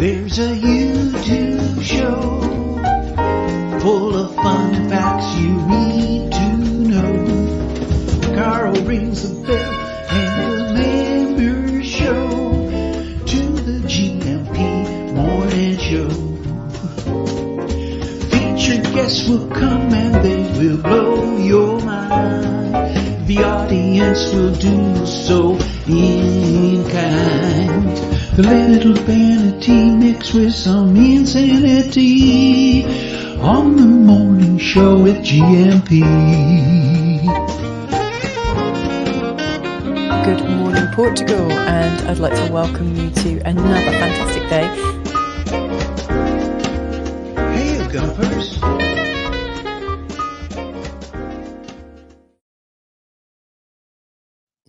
There's a YouTube show full of fun facts you need to know. Carl rings the bell and the members show to the GMP morning show. Featured guests will come and they will blow your mind. The audience will do so in kind. The little vanity mixed with some insanity on the morning show with GMP. Good morning, Portugal, and I'd like to welcome you to another fantastic day. Hey, Gumpers.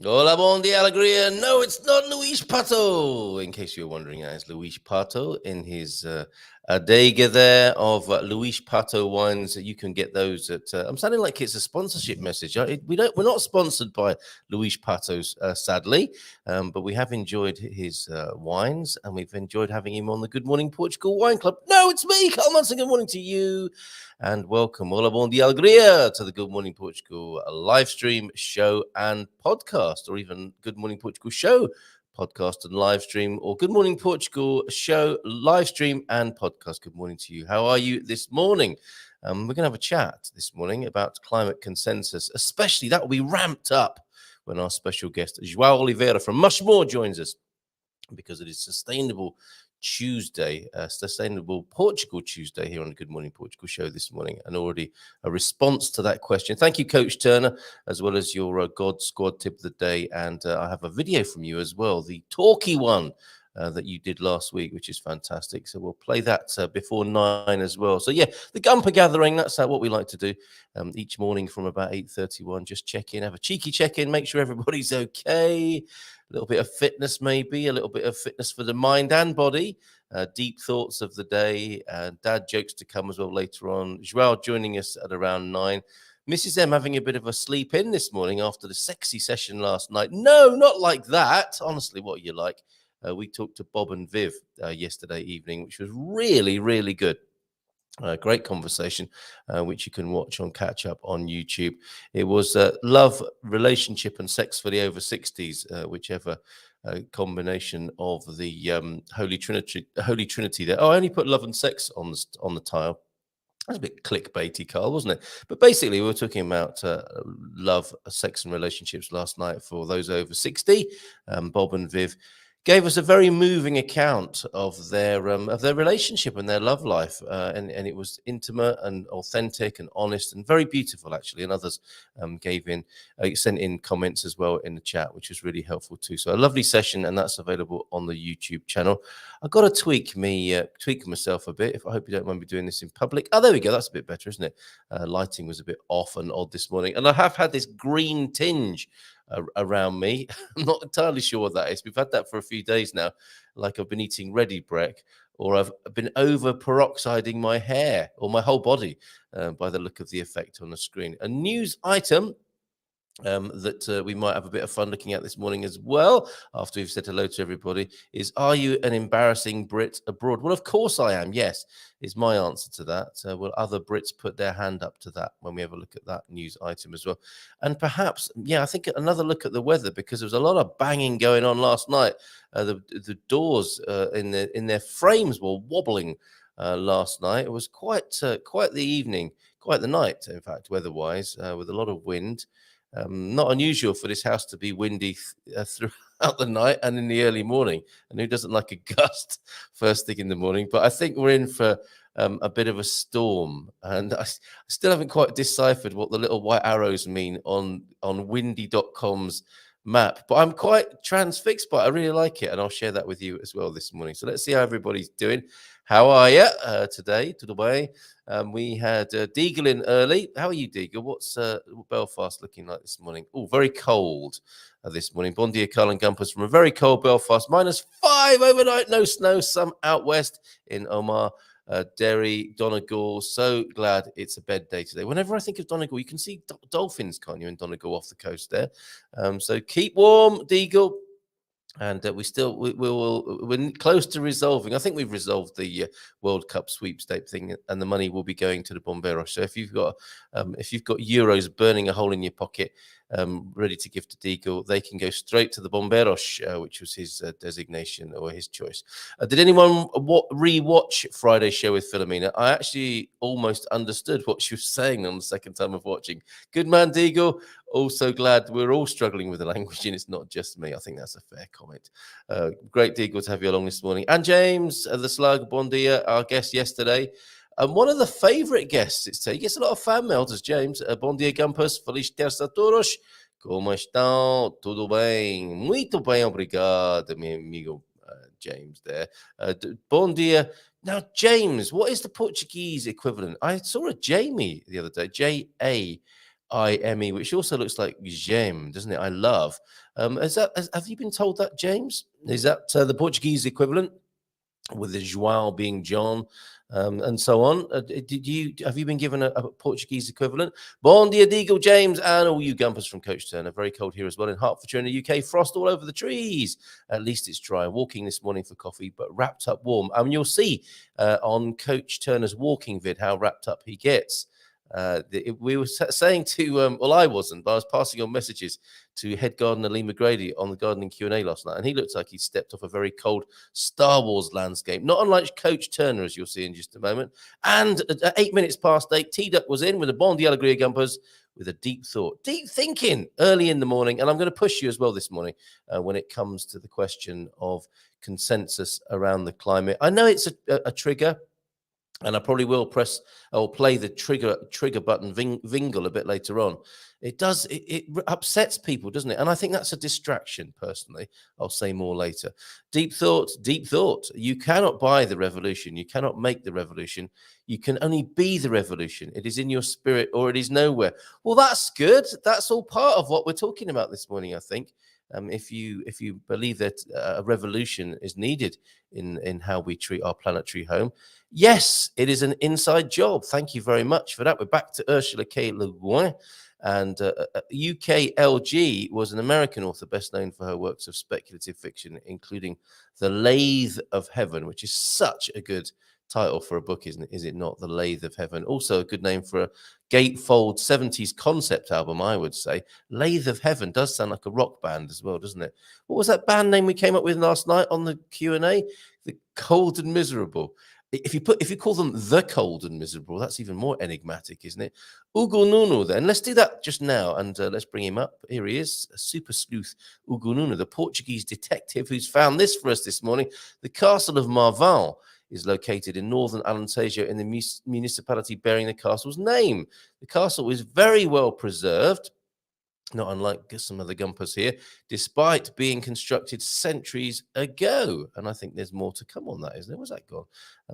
Hola, bon dia, alegria. No, it's not Luis Pato. In case you're wondering, it's Luis Pato in his adega there of Luis Pato wines. You can get those at. I'm sounding like it's a sponsorship message. We're not sponsored by Luis Pato's, sadly, but we have enjoyed his wines, and we've enjoyed having him on the Good Morning Portugal Wine Club. No, it's me, Carl Munson. Good morning to you. And welcome, hola, bon dia, alegria, to the Good Morning Portugal live stream, show, and podcast, or even Good Morning Portugal show, podcast, and live stream, or Good Morning Portugal show, live stream, and podcast. Good morning to you. How are you this morning? We're going to have a chat this morning about climate consensus, especially that will be ramped up when our special guest, João Oliveira from Mushmore, joins us, because it is Sustainable Tuesday, Sustainable Portugal Tuesday here on the Good Morning Portugal show this morning, and already a response to that question. Thank you, Coach Turner, as well as your God Squad tip of the day, and I have a video from you as well, the talky one that you did last week, which is fantastic. So we'll play that before 9 as well. So yeah, the Gumper Gathering, that's what we like to do each morning from about 8:31. Just check in, have a cheeky check-in, make sure everybody's okay. A little bit of fitness, maybe a little bit of fitness for the mind and body. Deep thoughts of the day, dad jokes to come as well later on. João joining us at around 9. Mrs. M having a bit of a sleep in this morning after the sexy session last night. No, not like that. Honestly, what are you like? We talked to Bob and Viv yesterday evening, which was really, really good. Great conversation, which you can watch on catch up on YouTube. It was love, relationship, and sex for the over 60s, whichever combination of the Holy Trinity there. Oh, I only put love and sex on the tile. That's a bit clickbaity, Carl, wasn't it? But basically, we were talking about love, sex, and relationships last night for those over 60. Bob and Viv gave us a very moving account of their relationship and their love life, and it was intimate and authentic and honest and very beautiful, actually. And others sent in comments as well in the chat, which was really helpful too. So a lovely session, and that's available on the YouTube channel. I've got to tweak myself a bit. I hope you don't mind me doing this in public. Oh, there we go. That's a bit better, isn't it? Lighting was a bit off and odd this morning, and I have had this green tinge around me. I'm not entirely sure what that is. We've had that for a few days now, like I've been eating ready break, or I've been over peroxiding my hair or my whole body by the look of the effect on the screen. A news item that we might have a bit of fun looking at this morning as well, after we've said hello to everybody, is, are you an embarrassing Brit abroad? Well, of course I am, yes, is my answer to that. Will other Brits put their hand up to that when we have a look at that news item as well? And perhaps, I think another look at the weather, because there was a lot of banging going on last night. The doors in their frames were wobbling last night. It was quite the evening, quite the night, in fact, weather-wise, with a lot of wind. Not unusual for this house to be windy throughout the night and in the early morning. And who doesn't like a gust first thing in the morning? But I think we're in for a bit of a storm. And I still haven't quite deciphered what the little white arrows mean on windy.com's map. But I'm quite transfixed by it. I really like it. And I'll share that with you as well this morning. So let's see how everybody's doing. How are you today? To the way. We had Deagle in early. How are you, Deagle? What's Belfast looking like this morning? Oh, very cold this morning. Bon dia, Carl and Gumpers from a very cold Belfast. -5 overnight. No snow. Some out west in Omagh, Derry, Donegal. So glad it's a bed day today. Whenever I think of Donegal, you can see dolphins, can't you, in Donegal off the coast there. So keep warm, Deagle. And we're close to resolving. I think we've resolved the World Cup sweepstake thing, and the money will be going to the Bomberos. So if you've got euros burning a hole in your pocket, ready to give to Deagle, they can go straight to the Bomberos, which was his designation or his choice. Did anyone re-watch Friday's show with Philomena? I actually almost understood what she was saying on the second time of watching. Good man, Deagle. Also glad we're all struggling with the language, and it's not just me. I think that's a fair comment. Great, Deagle, to have you along this morning. And James, the slug, bon dia, our guest yesterday. One of the favourite guests, he gets a lot of fan mail, does James. Bom dia, Campus. Feliz terça a todos. Como estão? Tudo bem? Muito bem, obrigado, meu amigo James there. Bom dia. Now, James, what is the Portuguese equivalent? I saw a Jamie the other day, J-A-I-M-E, which also looks like gem, doesn't it? I love. Have you been told that, James? Is that the Portuguese equivalent, with the João being John, and so on? Have you been given a Portuguese equivalent? Bon dia, Deagle, James, and all you gumpers from Coach Turner. Very cold here as well in Hertfordshire in the UK. Frost all over the trees. At least it's dry. Walking this morning for coffee, but wrapped up warm. I mean, you'll see on Coach Turner's walking vid how wrapped up he gets. We were saying to, well, I wasn't, but I was passing on messages to head gardener Lee McGrady on the gardening Q&A last night, and he looked like he stepped off a very cold Star Wars landscape, not unlike Coach Turner, as you'll see in just a moment. And at 8 minutes past 8, T-Duck was in with a Bon dia Alegria Gumpers with a deep thought, deep thinking early in the morning. And I'm going to push you as well this morning when it comes to the question of consensus around the climate. I know it's a trigger, and I probably will play the trigger button vingle a bit later on. It does, it upsets people, doesn't it? And I think that's a distraction, personally. I'll say more later. Deep thought. You cannot buy the revolution. You cannot make the revolution. You can only be the revolution. It is in your spirit or it is nowhere. Well, that's good. That's all part of what we're talking about this morning, I think. If you believe that a revolution is needed in how we treat our planetary home, yes, it is an inside job. Thank you very much for that. We're back to Ursula K. Le Guin. And UKLG was an American author best known for her works of speculative fiction, including The Lathe of Heaven, which is such a good title for a book, isn't it? Is it not? The Lathe of Heaven. Also a good name for a gatefold 70s concept album, I would say. Lathe of Heaven does sound like a rock band as well, doesn't it? What was that band name we came up with last night on the Q&A? The Cold and Miserable. If you call them the Cold and Miserable, that's even more enigmatic, isn't it? Ugo Nuno, then. Let's do that just now, and let's bring him up. Here he is, a super sleuth, Ugo Nuno, the Portuguese detective who's found this for us this morning. The castle of Marvão is located in northern Alentejo in the municipality bearing the castle's name. The castle is very well preserved, not unlike some of the gumpers here, despite being constructed centuries ago. And I think there's more to come on that, isn't there? Where's that gone?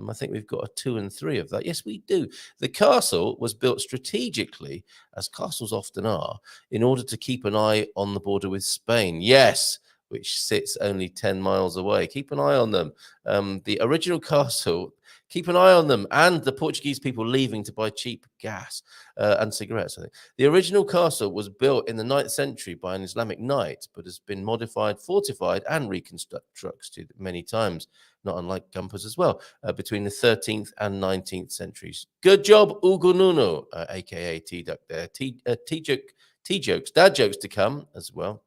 I think we've got a 2 and 3 of that. Yes, we do. The castle was built strategically, as castles often are, in order to keep an eye on the border with Spain. Yes, which sits only 10 miles away. Keep an eye on them. The original castle, keep an eye on them, and the Portuguese people leaving to buy cheap gas and cigarettes, I think. The original castle was built in the 9th century by an Islamic knight, but has been modified, fortified, and reconstructed many times, not unlike Gumpers as well, between the 13th and 19th centuries. Good job, Ugo Nuno, a.k.a. T-Duck there. T-jokes, dad jokes to come as well.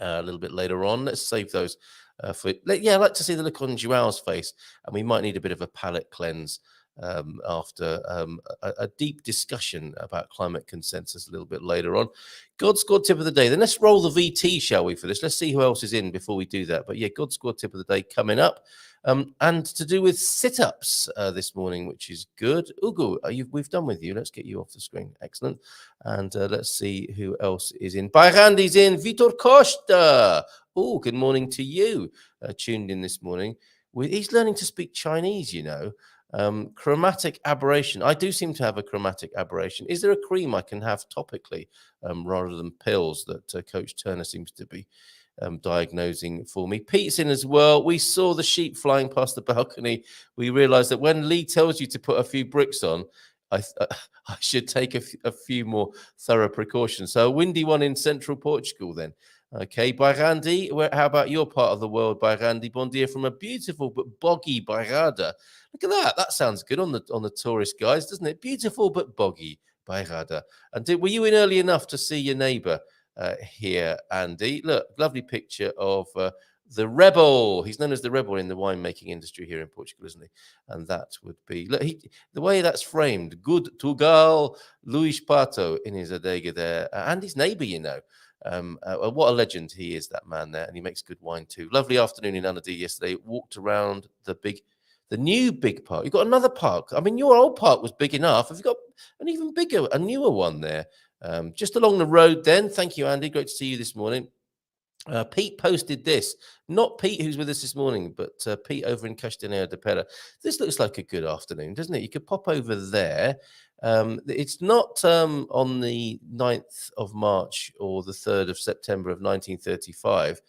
A little bit later on. Let's save those for. Yeah, I'd like to see the look on Joao's face, and we might need a bit of a palate cleanse after a deep discussion about climate consensus a little bit later on. God Squad tip of the day. Then let's roll the VT, shall we, for this? Let's see who else is in before we do that. But yeah, God Squad tip of the day coming up. And to do with sit-ups this morning, which is good. Ugo, we've done with you. Let's get you off the screen. Excellent. And let's see who else is in. Bairandi's in. Vitor Costa. Oh, good morning to you. Tuned in this morning. He's learning to speak Chinese, you know. Chromatic aberration. I do seem to have a chromatic aberration. Is there a cream I can have topically rather than pills that Coach Turner seems to be diagnosing for me? Pete's in as well. We saw the sheep flying past the balcony. We realized that when Lee tells you to put a few bricks on, I should take a few more thorough precautions. So a windy one in central Portugal then. Okay, Bairrandi, how about your part of the world, Bairrandi? Bom dia from a beautiful but boggy Bairrada. Look at that. That sounds good on the tourist guys, doesn't it? Beautiful but boggy Bairrada. And were you in early enough to see your neighbour here, Andy? Look, lovely picture of the rebel. He's known as the rebel in the winemaking industry here in Portugal, isn't he? And that would be, look, the way that's framed, good Tugal, Luís Pato in his adega there, and his neighbour, you know. What a legend he is, that man there, and he makes good wine too. Lovely afternoon in Anadi yesterday. Walked around the new big park. You've got another park. I mean, your old park was big enough. Have you got an even bigger, a newer one there? Just along the road then. Thank you, Andy. Great to see you this morning. Pete posted this, not Pete who's with us this morning, but Pete over in Castanheira de Pera. This looks like a good afternoon, doesn't it? You could pop over there. It's not on the 9th of March or the 3rd of September of 1935.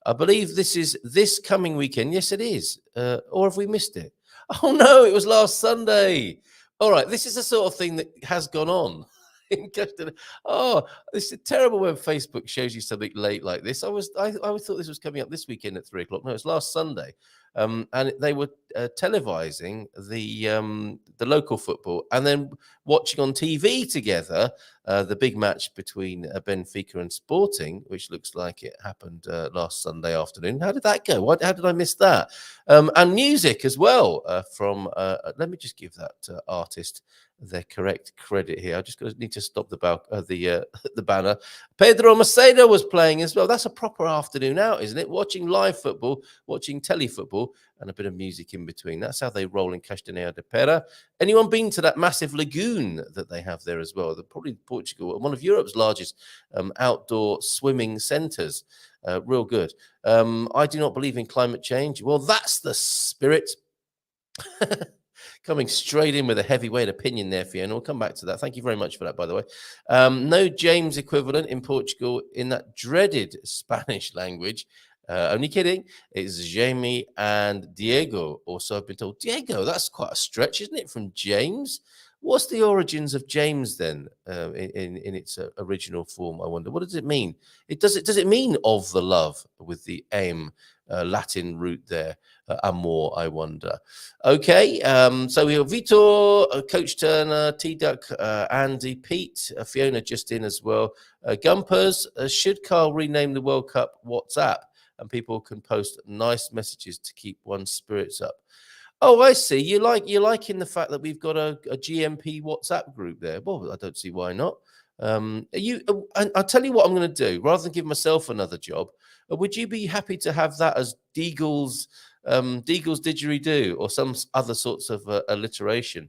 I believe this is this coming weekend. Yes, it is. Or have we missed it? Oh, no, it was last Sunday. All right, this is the sort of thing that has gone on. Oh, this is terrible when Facebook shows you something late like this. I thought this was coming up this weekend at 3:00. No, it's last Sunday, and they were televising the local football and then watching on TV together the big match between Benfica and Sporting, which looks like it happened last Sunday afternoon. How did that go? How did I miss that? And music as well from. Let me just give that artist their correct credit here. I just need to stop the banner. Pedro Macedo was playing as well. That's a proper afternoon out, isn't it? Watching live football, watching telefootball, and a bit of music in between. That's how they roll in Castanheira de Pera. Anyone been to that massive lagoon that they have there as well? Probably Portugal, one of Europe's largest outdoor swimming centres. Real good. I do not believe in climate change. Well, that's the spirit. Coming straight in with a heavyweight opinion there, Fiona. We'll come back to that. Thank you very much for that, by the way. No James equivalent in Portugal in that dreaded Spanish language. Only kidding. It's Jamie and Diego. Also, I've been told. Diego, that's quite a stretch, isn't it, from James? What's the origins of James then in its original form, I wonder? What does it mean? Does it mean of the love with the aim, Latin root there? Amor, I wonder. Okay, so we have Vitor, Coach Turner, T-Duck, Andy, Pete, Fiona just in as well. Gumpers, should Carl rename the World Cup WhatsApp and people can post nice messages to keep one's spirits up? Oh, I see. You're liking the fact that we've got a GMP WhatsApp group there. Well, I don't see why not. I'll tell you what I'm going to do. Rather than give myself another job, would you be happy to have that as Deagle's didgeridoo or some other sorts of alliteration,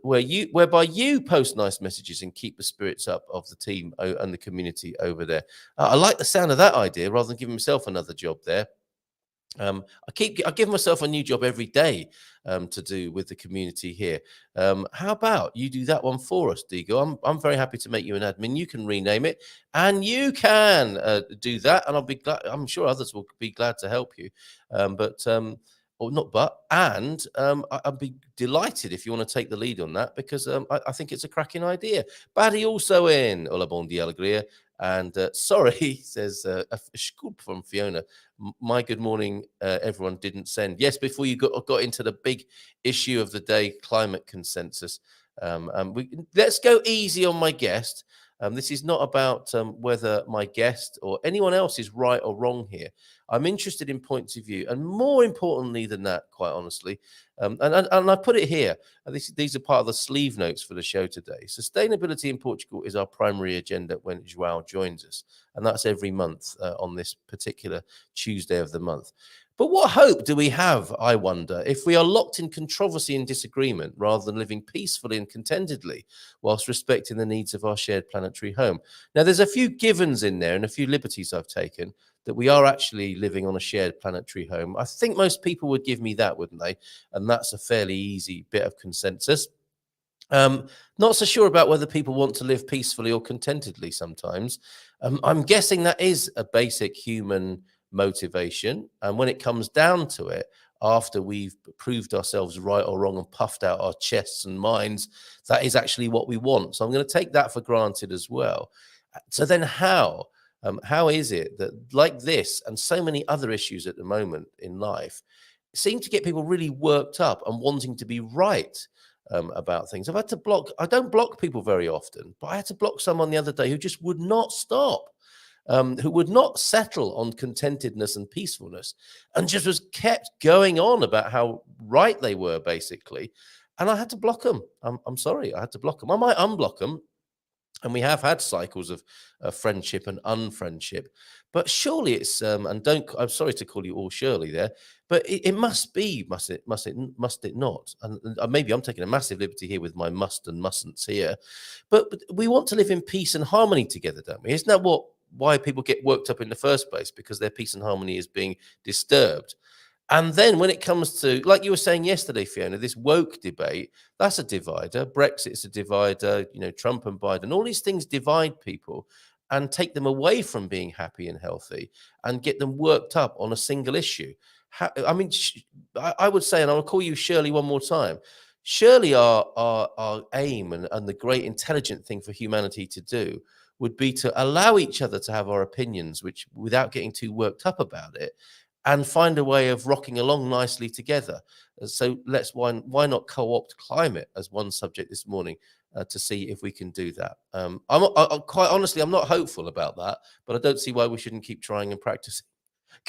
whereby you post nice messages and keep the spirits up of the team and the community over there? I like the sound of that idea. Rather than giving myself another job there. I give myself a new job every day to do with the community here. How about you do that one for us, Diego? I'm very happy to make you an admin. You can rename it, and you can do that, and I'll be glad. I'm sure others will be glad to help you. I'd be delighted if you want to take the lead on that, because I think it's a cracking idea. Baddy also in. Hola, bon dia, alegria. And sorry, says a scoop from Fiona. My good morning, everyone didn't send. Yes, before you got into the big issue of the day, climate consensus. Let's go easy on my guest. This is not about whether my guest or anyone else is right or wrong here. I'm interested in points of view, and more importantly than that, quite honestly, and I put it here. These are part of the sleeve notes for the show today. Sustainability in Portugal is our primary agenda when João joins us, and that's every month on this particular Tuesday of the month. But what hope do we have, I wonder, if we are locked in controversy and disagreement rather than living peacefully and contentedly whilst respecting the needs of our shared planetary home? Now, there's a few givens in there and a few liberties I've taken that we are actually living on a shared planetary home. I think most people would give me that, wouldn't they? And that's a fairly easy bit of consensus. Not so sure about whether people want to live peacefully or contentedly sometimes. I'm guessing that is a basic human motivation. And when it comes down to it, after we've proved ourselves right or wrong and puffed out our chests and minds, that is actually what we want. So I'm going to take that for granted as well. So then how is it that, like this and so many other issues at the moment in life, seem to get people really worked up and wanting to be right about things? I've had to block. I don't block people very often, but I had to block someone the other day who just would not stop. Who would not settle on contentedness and peacefulness, and just was kept going on about how right they were, basically. And I had to block them. I'm sorry, I had to block them. I might unblock them. And we have had cycles of friendship and unfriendship, but surely it's I'm sorry to call you all Shirley there, but it must be, must it not? And maybe I'm taking a massive liberty here with my must and mustn'ts here, but we want to live in peace and harmony together, don't we? Isn't that why people get worked up in the first place? Because their peace and harmony is being disturbed. And then when it comes to, like you were saying yesterday, Fiona, this woke debate, that's a divider. Brexit's a divider. Trump and Biden, all these things divide people and take them away from being happy and healthy and get them worked up on a single issue. I would say, and I'll call you Shirley one more time, surely our aim and the great intelligent thing for humanity to do would be to allow each other to have our opinions, which without getting too worked up about it, and find a way of rocking along nicely together. So why not co-opt climate as one subject this morning to see if we can do that? I'm quite honestly, I'm not hopeful about that, but I don't see why we shouldn't keep trying and practicing.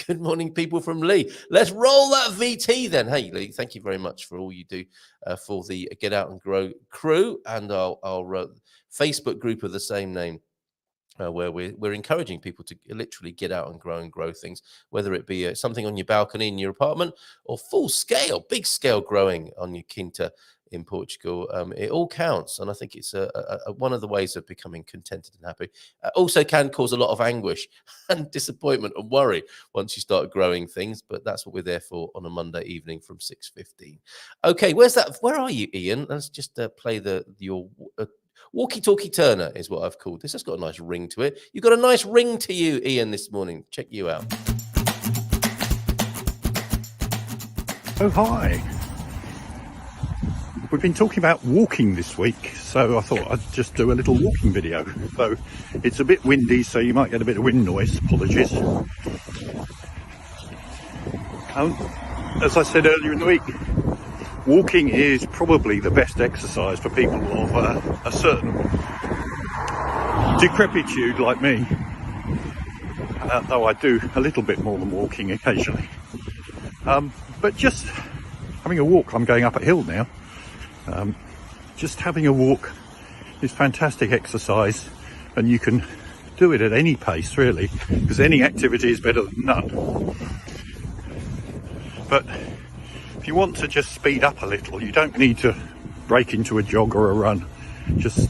Good morning, people from Lee. Let's roll that VT then. Hey, Lee, thank you very much for all you do for the Get Out and Grow crew and our Facebook group of the same name. Where we're encouraging people to literally get out and grow things, whether it be something on your balcony in your apartment or big scale growing on your quinta in Portugal. It all counts, and I think it's one of the ways of becoming contented and happy. Also can cause a lot of anguish and disappointment and worry once you start growing things, but that's what we're there for on a Monday evening from 6:15. Okay, where are you, Ian? Let's just play your walkie-talkie Turner is what I've called this. It's got a nice ring to it. You've got a nice ring to you, Ian, this morning. Check you out. Oh, hi. We've been talking about walking this week, so I thought I'd just do a little walking video. So it's a bit windy, so you might get a bit of wind noise. Apologies. As I said earlier in the week, walking is probably the best exercise for people of a certain decrepitude like me, though I do a little bit more than walking occasionally. But just having a walk, I'm going up a hill now, just having a walk is fantastic exercise, and you can do it at any pace really, because any activity is better than none. But if you want to just speed up a little, you don't need to break into a jog or a run. Just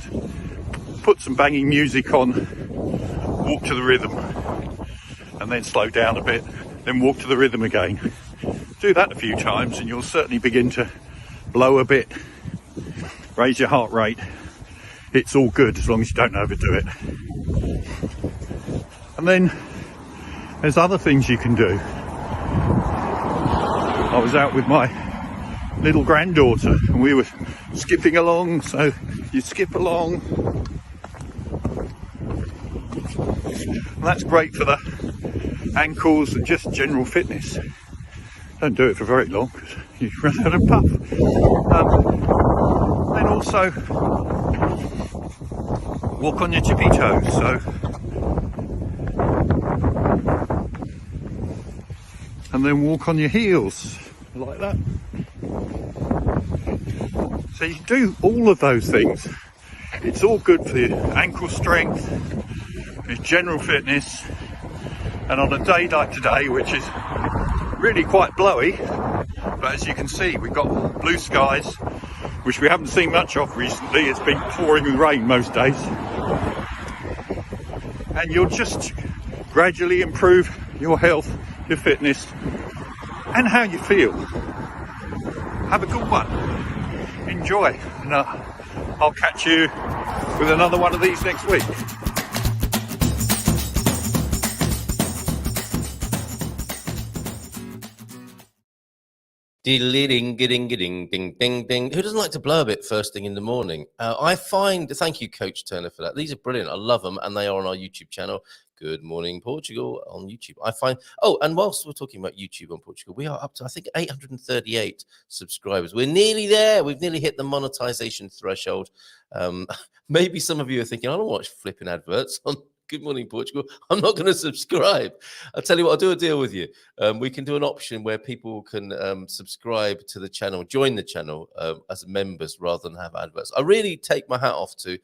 put some banging music on, walk to the rhythm, and then slow down a bit, then walk to the rhythm again. Do that a few times and you'll certainly begin to blow a bit, raise your heart rate. It's all good as long as you don't overdo it. And then there's other things you can do. I was out with my little granddaughter and we were skipping along, so you skip along. And that's great for the ankles and just general fitness. Don't do it for very long because you run out of puff. Then also walk on your tippy toes. And then walk on your heels like that. So you do all of those things. It's all good for your ankle strength, your general fitness, and on a day like today, which is really quite blowy, but as you can see, we've got blue skies, which we haven't seen much of recently. It's been pouring with rain most days, and you'll just gradually improve your health, your fitness, and how you feel. Have a good one. Enjoy. And I'll catch you with another one of these next week. Ding, ding, ding, ding, ding, ding. Who doesn't like to blow a bit first thing in the morning? I find, thank you, Coach Turner, for that. These are brilliant. I love them, and they are on our YouTube channel. Good Morning Portugal on YouTube. I find, and whilst we're talking about YouTube on Portugal, we are up to, I think, 838 subscribers. We're nearly there. We've nearly hit the monetization threshold. Maybe some of you are thinking, I don't watch flipping adverts on Good Morning Portugal. I'm not going to subscribe. I'll tell you what, I'll do a deal with you. We can do an option where people can subscribe to the channel, join the channel as members rather than have adverts. I really take my hat off to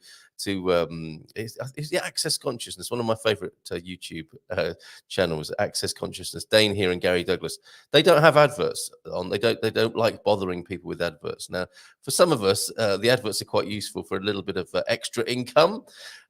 is the Access Consciousness, one of my favorite YouTube channels, Access Consciousness. Dane here and Gary Douglas. They don't have adverts on. They don't like bothering people with adverts. Now, for some of us, the adverts are quite useful for a little bit of extra income.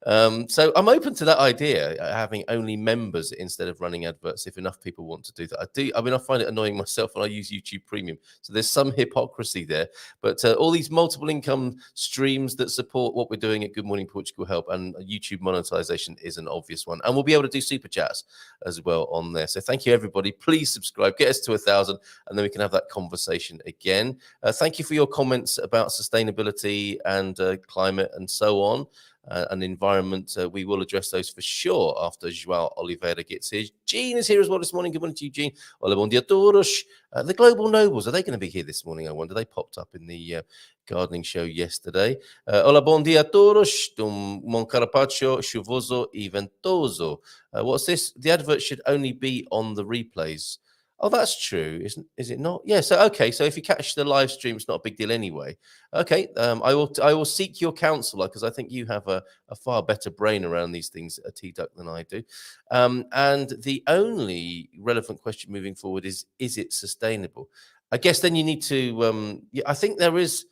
So I'm open to that idea, having only members instead of running adverts, if enough people want to do that. I find it annoying myself when I use YouTube Premium. So there's some hypocrisy there. But all these multiple income streams that support what we're doing at Good Morning Portugal help, and YouTube monetization is an obvious one. And we'll be able to do super chats as well on there. So thank you, everybody. Please subscribe, get us to 1,000, and then we can have that conversation again. Thank you for your comments about sustainability and climate and so on. And environment, we will address those for sure after João Oliveira gets here. Jean is here as well this morning. Good morning to you, Jean. Hola, bom dia todos. The Global Nobles, are they going to be here this morning? I wonder. They popped up in the gardening show yesterday. Hola, bom dia todos. Mon carapacho, chuvoso e ventoso. What's this? The advert should only be on the replays. Oh, that's true, is it not? Yeah. So okay. So if you catch the live stream, it's not a big deal anyway. Okay. I will seek your counsel, because I think you have a far better brain around these things, T-Duck, than I do. And the only relevant question moving forward is it sustainable? I guess then you need to. I think there is.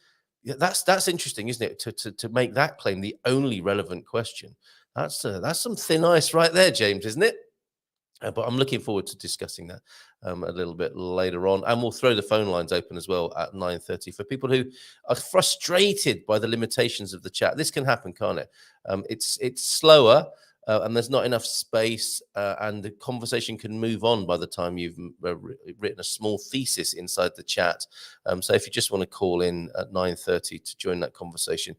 That's interesting, isn't it? To make that claim the only relevant question. That's some thin ice right there, James, isn't it? But I'm looking forward to discussing that a little bit later on. And we'll throw the phone lines open as well at 9:30 for people who are frustrated by the limitations of the chat. This can happen, can't it? It's slower and there's not enough space, and the conversation can move on by the time you've written a small thesis inside the chat. So if you just want to call in at 9:30 to join that conversation,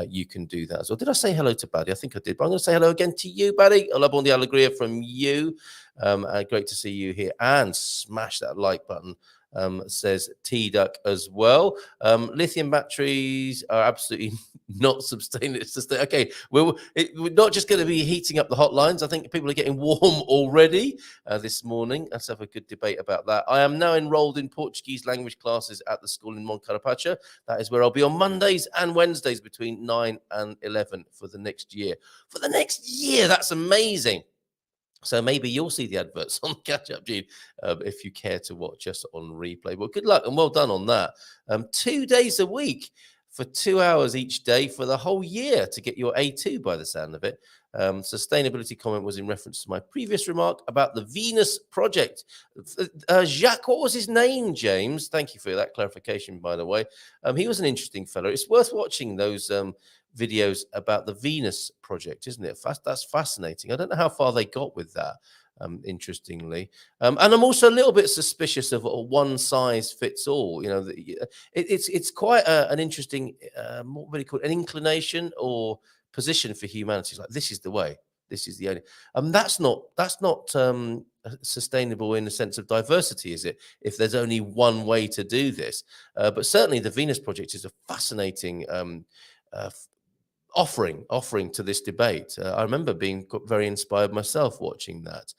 you can do that as well. Did I say hello to Buddy? I think I did, but I'm going to say hello again to you, Buddy. Hola, bon dia, alegria from you. Great to see you here, and smash that like button, says T-Duck as well. Lithium batteries are absolutely not sustainable. Okay, we're not just going to be heating up the hotlines. I think people are getting warm already this morning. Let's have a good debate about that. I am now enrolled in Portuguese language classes at the school in Moncarapacha. That is where I'll be on Mondays and Wednesdays between 9 and 11 for the next year. For the next year, that's amazing. So maybe you'll see the adverts on catch-up, Gene, if you care to watch us on replay. Well, good luck and well done on that. 2 days a week for 2 hours each day for the whole year to get your A2 by the sound of it. Sustainability comment was in reference to my previous remark about the Venus project. Jacques, what was his name, James? Thank you for that clarification, by the way. He was an interesting fellow. It's worth watching those videos about the Venus project, isn't it? That's fascinating. I don't know how far they got with that, interestingly. And I'm also a little bit suspicious of a one size fits all. You know, it's quite an interesting, what would you call it, an inclination or position for humanity. It's like, this is the way. This is the only. That's not sustainable in the sense of diversity, is it? If there's only one way to do this, but certainly the Venus project is a fascinating offering to this debate. I remember being very inspired myself watching that.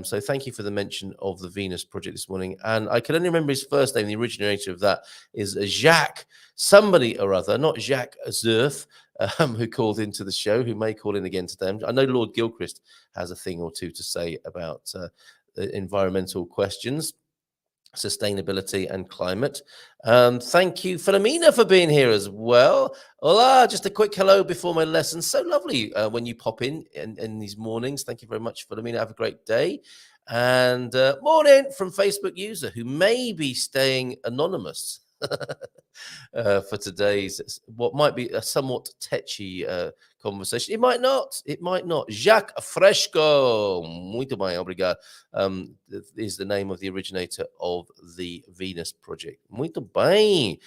So thank you for the mention of the Venus project this morning. And I can only remember his first name. The originator of that is Jacques, somebody or other, not Jacques Zurf, who called into the show, who may call in again today. I know Lord Gilchrist has a thing or two to say about environmental questions, sustainability and climate. Thank you, Philomena, for being here as well. Hola, just a quick hello before my lesson. So lovely when you pop in these mornings. Thank you very much, Philomena. Have a great day. And morning from Facebook user who may be staying anonymous. for today's what might be a somewhat tetchy conversation. It might not. It might not. Jacques Fresco, muito bem, obrigado, is the name of the originator of the Venus Project. Muito bem.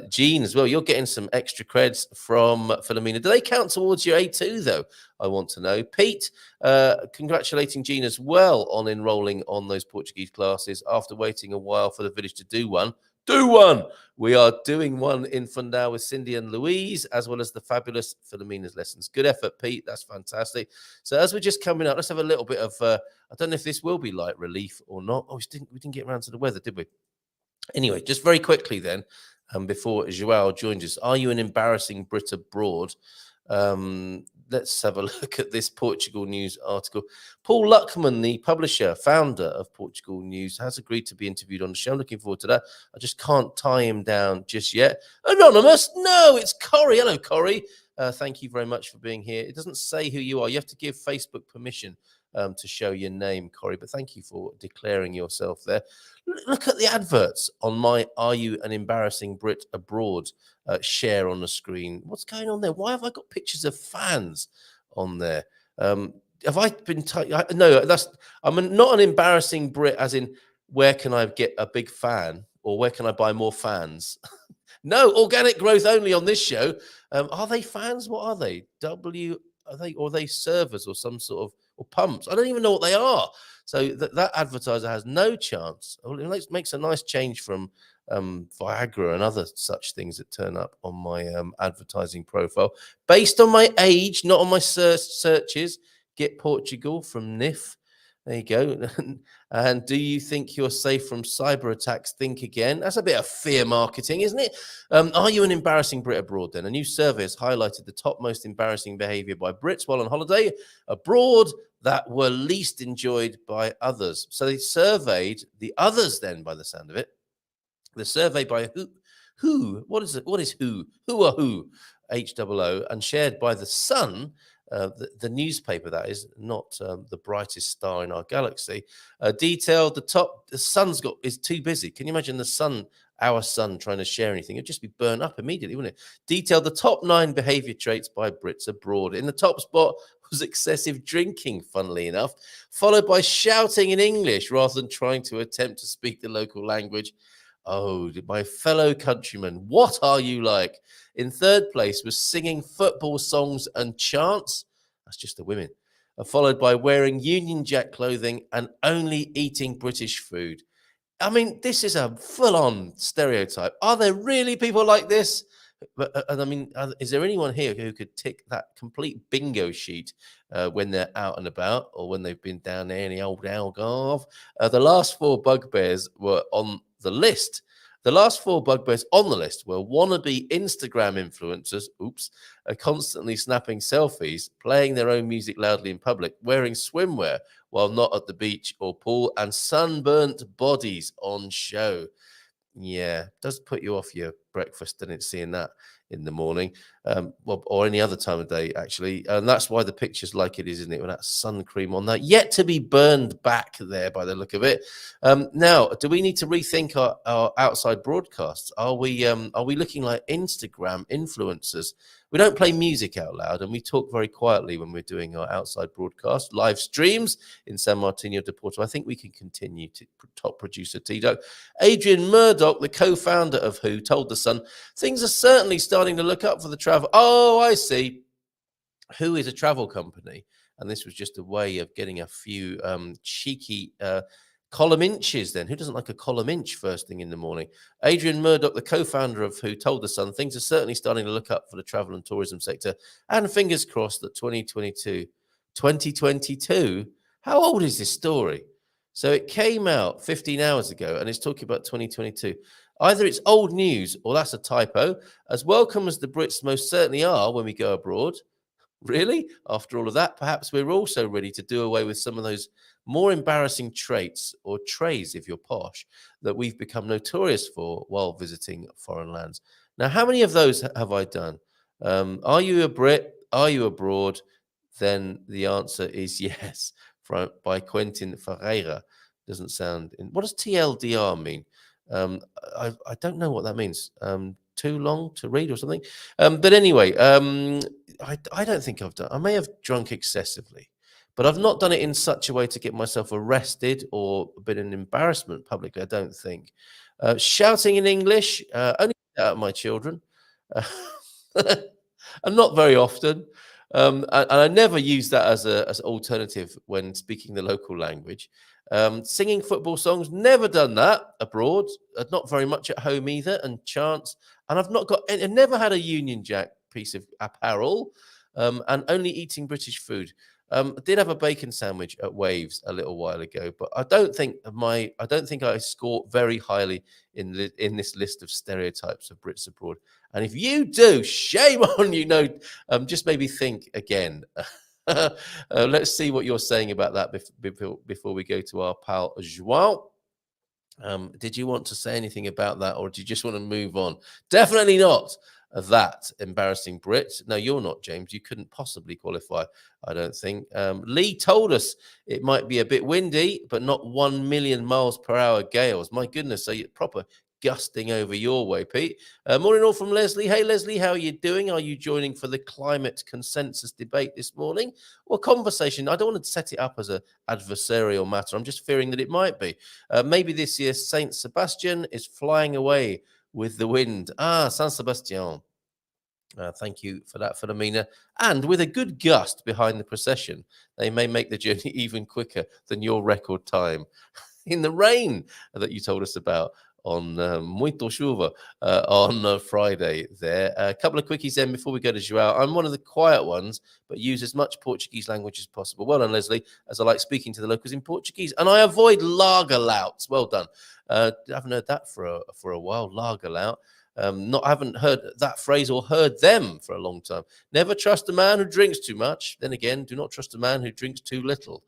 Jean as well. You're getting some extra creds from Philomena. Do they count towards your A2 though? I want to know. Pete, congratulating Jean as well on enrolling on those Portuguese classes after waiting a while for the village to do one. Do one. We are doing one in Fundao with Cindy and Louise, as well as the fabulous Philomena's lessons. Good effort, Pete. That's fantastic. So as we're just coming up, let's have a little bit of, I don't know if this will be light relief or not. Oh, we didn't get around to the weather, did we? Anyway, just very quickly then, before João joins us, are you an embarrassing Brit abroad? Let's have a look at this Portugal News article. Paul Luckman, the publisher, founder of Portugal News, has agreed to be interviewed on the show. I'm looking forward to that. I just can't tie him down just yet. Anonymous? No, it's Corey. Hello, Corey. Thank you very much for being here. It doesn't say who you are. You have to give Facebook permission to show your name, Corey, but thank you for declaring yourself there. Look at the adverts on my Are You an Embarrassing Brit Abroad share on the screen. What's going on there? Why have I got pictures of fans on there? Have I been no, I'm not an embarrassing Brit as in where can I get a big fan or where can I buy more fans? No, organic growth only on this show. Are they fans? What are they? Are they servers or some sort of, or pumps? I don't even know what they are. So that advertiser has no chance. It makes a nice change from Viagra and other such things that turn up on my advertising profile. Based on my age, not on my searches, get Portugal from NIF. There you go. And do you think you're safe from cyber attacks? Think again. That's a bit of fear marketing, isn't it? Are you an embarrassing Brit abroad then? A new survey has highlighted the top most embarrassing behavior by Brits while on holiday abroad that were least enjoyed by others. So they surveyed the others then, by the sound of it. The survey by who? What is it? What is who? Who are who? HOO, and shared by The Sun, the newspaper that is, not the brightest star in our galaxy, detailed the Sun's is too busy. Can you imagine the Sun, our Sun, trying to share anything? It'd just be burned up immediately, wouldn't it? Detailed the top 9 behavior traits by Brits abroad. In the top spot was excessive drinking, funnily enough, followed by shouting in English rather than trying to attempt to speak the local language. Oh, my fellow countrymen, what are you like? In third place was singing football songs and chants. That's just the women. Followed by wearing Union Jack clothing and only eating British food. I mean, this is a full-on stereotype. Are there really people like this? And I mean, is there anyone here who could tick that complete bingo sheet when they're out and about or when they've been down there in the old Algarve? The last 4 bugbears were on the list. The last 4 bugbears on the list were wannabe Instagram influencers, constantly snapping selfies, playing their own music loudly in public, wearing swimwear while not at the beach or pool, and sunburnt bodies on show. Yeah, does put you off your breakfast, doesn't it, seeing that in the morning, or any other time of day, actually. And that's why the picture's like it is, isn't it, with that sun cream on that, yet to be burned back there by the look of it. Now, do we need to rethink our outside broadcasts? Are we looking like Instagram influencers? We don't play music out loud, and we talk very quietly when we're doing our outside broadcast, live streams in San Martino de Porto. I think we can continue to top producer T-Duck. Adrian Murdoch, the co-founder of Who, told The Sun, things are certainly starting to look up for the travel. Oh, I see. Who is a travel company, and this was just a way of getting a few cheeky column inches then. Who doesn't like a column inch first thing in the morning? Adrian Murdoch, the co-founder of Who, told The Sun, things are certainly starting to look up for the travel and tourism sector, and fingers crossed that 2022, how old is this story? So it came out 15 hours ago, and it's talking about 2022. Either it's old news or that's a typo. As welcome as the Brits most certainly are when we go abroad. Really? After all of that, perhaps we're also ready to do away with some of those more embarrassing traits, or trays if you're posh, that we've become notorious for while visiting foreign lands. Now, how many of those have I done? Are you a Brit? Are you abroad? Then the answer is yes, by Quentin Ferreira. Doesn't sound... What does TLDR mean? I don't know what that means. Too long to read or something. But anyway, I don't think I've done. I may have drunk excessively, but I've not done it in such a way to get myself arrested or been an embarrassment publicly. I don't think. Shouting in English, only at my children, and not very often. And I never use that as an alternative when speaking the local language. Singing football songs, never done that abroad. Not very much at home either, and chants. And I've never had a Union Jack piece of apparel, and only eating British food. I did have a bacon sandwich at Waves a little while ago, but I don't think I score very highly in this list of stereotypes of Brits abroad. And if you do, shame on you. No, just maybe think again. Let's see what you're saying about that before we go to our pal João. Did you want to say anything about that, or do you just want to move on? Definitely not that embarrassing Brit. No, you're not, James. You couldn't possibly qualify, I don't think. Lee told us it might be a bit windy, but not 1 million miles per hour gales. My goodness, so you're proper gusting over your way, Pete. Morning all from Leslie. Hey, Leslie, how are you doing? Are you joining for the climate consensus debate this morning? Well, conversation. I don't want to set it up as an adversarial matter. I'm just fearing that it might be. Maybe this year Saint Sebastian is flying away with the wind. Saint Sebastian. Thank you for that, Philomena. And with a good gust behind the procession, they may make the journey even quicker than your record time. In the rain that you told us about on Muito Chuva on Friday there. A couple of quickies then before we go to João. I'm one of the quiet ones, but use as much Portuguese language as possible. Well done, Leslie, as I like speaking to the locals in Portuguese. And I avoid lager louts. Well done. I haven't heard that for a while, lager lout. I haven't heard that phrase or heard them for a long time. Never trust a man who drinks too much. Then again, do not trust a man who drinks too little.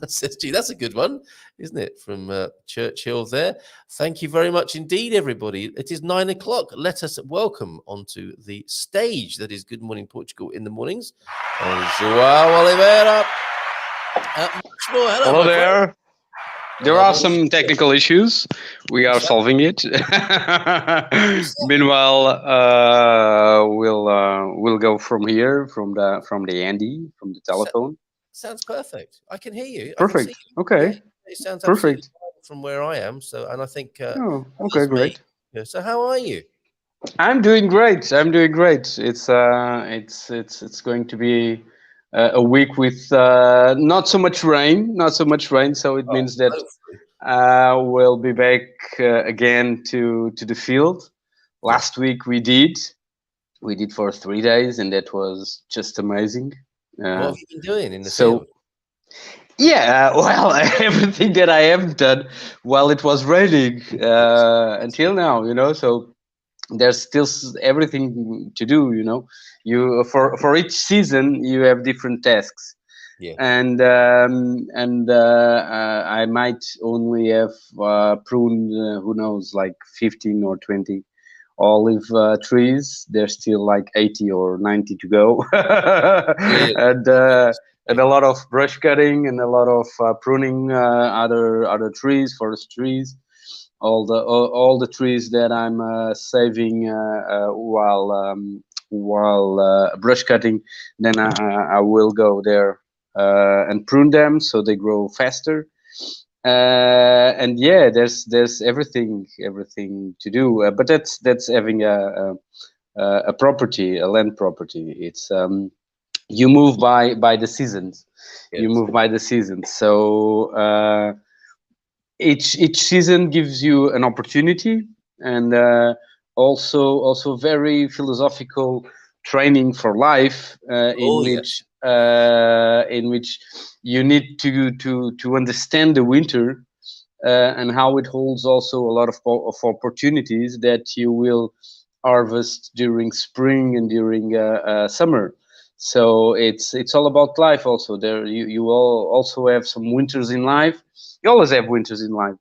Says, gee, that's a good one, isn't it? From Churchill there. Thank you very much indeed, everybody. It is 9 o'clock. Let us welcome onto the stage that is Good Morning Portugal in the mornings. João Oliveira. Hello there. There are some technical issues. We are solving it. Meanwhile, we'll go from here, from the Andy, from the telephone. Sounds perfect. I can hear you. Perfect. You. Okay. Yeah, it sounds perfect from where I am. So, and I think. Okay, great. Yeah, so, how are you? I'm doing great. It's going to be a week with not so much rain. So it means that we'll be back again to the field. Last week we did for 3 days, and that was just amazing. What have you been doing in the field? Yeah, well, everything that I have done while it was raining until now, so there's still everything to do, you for each season you have different tasks. Yeah. And I might only have pruned who knows, like 15 or 20 olive trees. There's still like 80 or 90 to go. And a lot of brush cutting and a lot of pruning other trees, forest trees. All the trees that I'm saving while brush cutting, then I will go there and prune them so they grow faster. And yeah, there's everything to do. But that's having a property, a land property. It's you move by the seasons. Yes. You move by the seasons. So each season gives you an opportunity, and also very philosophical training for life, in which you need to understand the winter and how it holds also a lot of opportunities that you will harvest during spring and during summer. So it's all about life. Also, there you will also have some winters in life. You always have winters in life,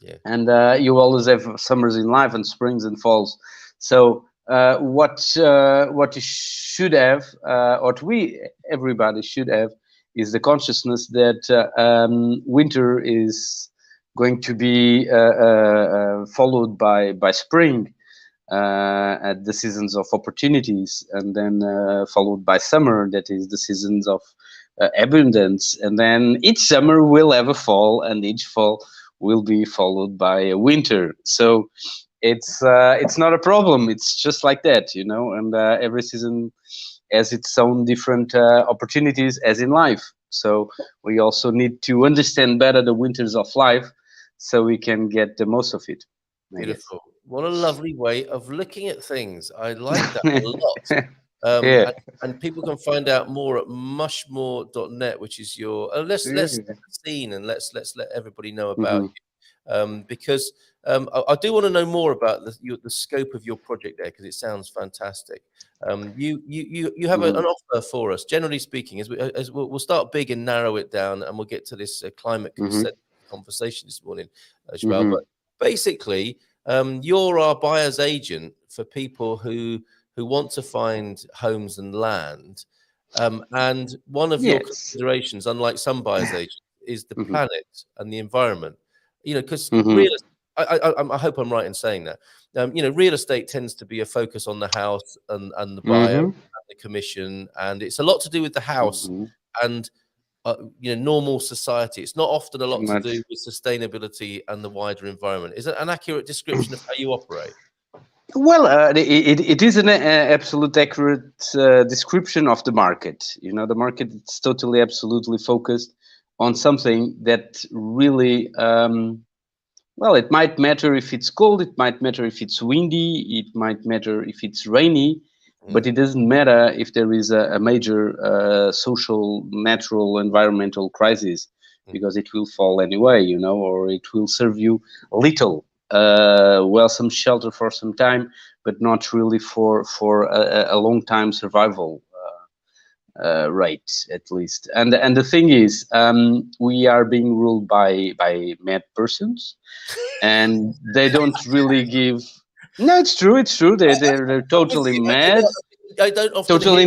yeah, and you always have summers in life and springs and falls. So what you should have, everybody should have, is the consciousness that winter is going to be followed by spring, at the seasons of opportunities, and then followed by summer, that is the seasons of abundance, and then each summer will have a fall, and each fall will be followed by a winter. So it's not a problem. It's just like that, you know. And every season has its own different opportunities, as in life. So we also need to understand better the winters of life, so we can get the most of it. Beautiful. What a lovely way of looking at things. I like that a lot. Yeah. And people can find out more at mushmore.net, which is your. Let's set the scene, and let's let everybody know about you, because I do want to know more about the scope of your project there, because it sounds fantastic. You have an offer for us. Generally speaking, as we'll start big and narrow it down, and we'll get to this climate consent conversation this morning, João. But basically, you're our buyer's agent for people who want to find homes and land. And one of your considerations, unlike some buyer's agents, is the planet and the environment. You know, because I hope I'm right in saying that. You know, real estate tends to be a focus on the house and the buyer and the commission, and it's a lot to do with the house and you know, normal society. It's not often a lot to do with sustainability and the wider environment. Is it an accurate description of how you operate? Well, it is an absolute accurate description of the market. You know, the market is totally, absolutely focused on something that really, well, it might matter if it's cold, it might matter if it's windy, it might matter if it's rainy, but it doesn't matter if there is a major social, natural, environmental crisis, because it will fall anyway, you know, or it will serve you little. Well, some shelter for some time, but not really for a long time survival rate, at least. And the thing is, we are being ruled by mad persons, and they don't really give. No, it's true. It's true. They're totally mad. I don't often totally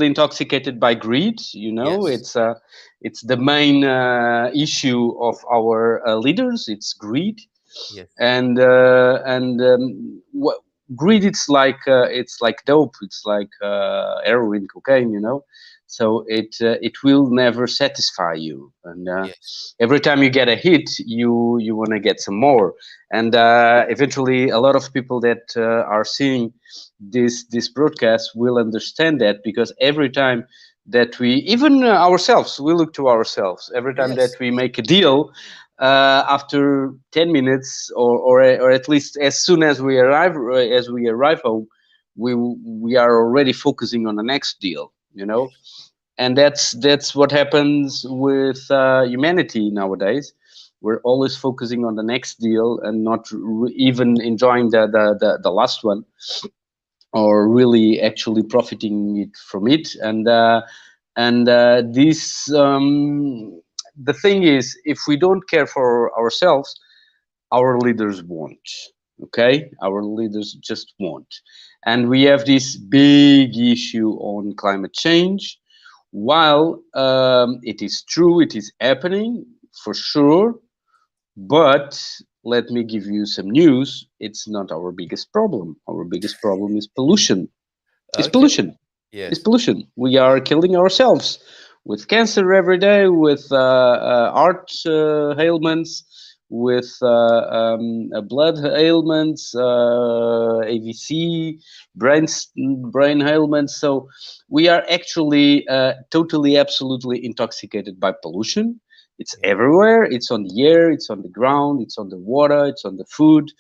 intoxicated by greed. You know, it's the main issue of our leaders. It's greed, and what greed? It's like dope. It's like heroin, cocaine. You know, so it will never satisfy you, and every time you get a hit, you want to get some more, and eventually, a lot of people that are seeing this broadcast will understand that, because every time that we, even ourselves, we look to ourselves. Every time that we make a deal, after 10 minutes or at least as soon as we arrive home, we are already focusing on the next deal, you know. And that's what happens with humanity nowadays. We're always focusing on the next deal and not even enjoying the last one, or really actually profiting from it. And this the thing is, if we don't care for ourselves, our leaders won't. Okay, our leaders just won't. And we have this big issue on climate change. While it is true, it is happening for sure, but let me give you some news. It's not our biggest problem. Our biggest problem is pollution. It's pollution. Yes. It's pollution. We are killing ourselves with cancer every day, with heart ailments, with blood ailments, AVC, brain ailments. So we are actually totally, absolutely intoxicated by pollution. It's everywhere. It's on the air, it's on the ground, it's on the water, it's on the food,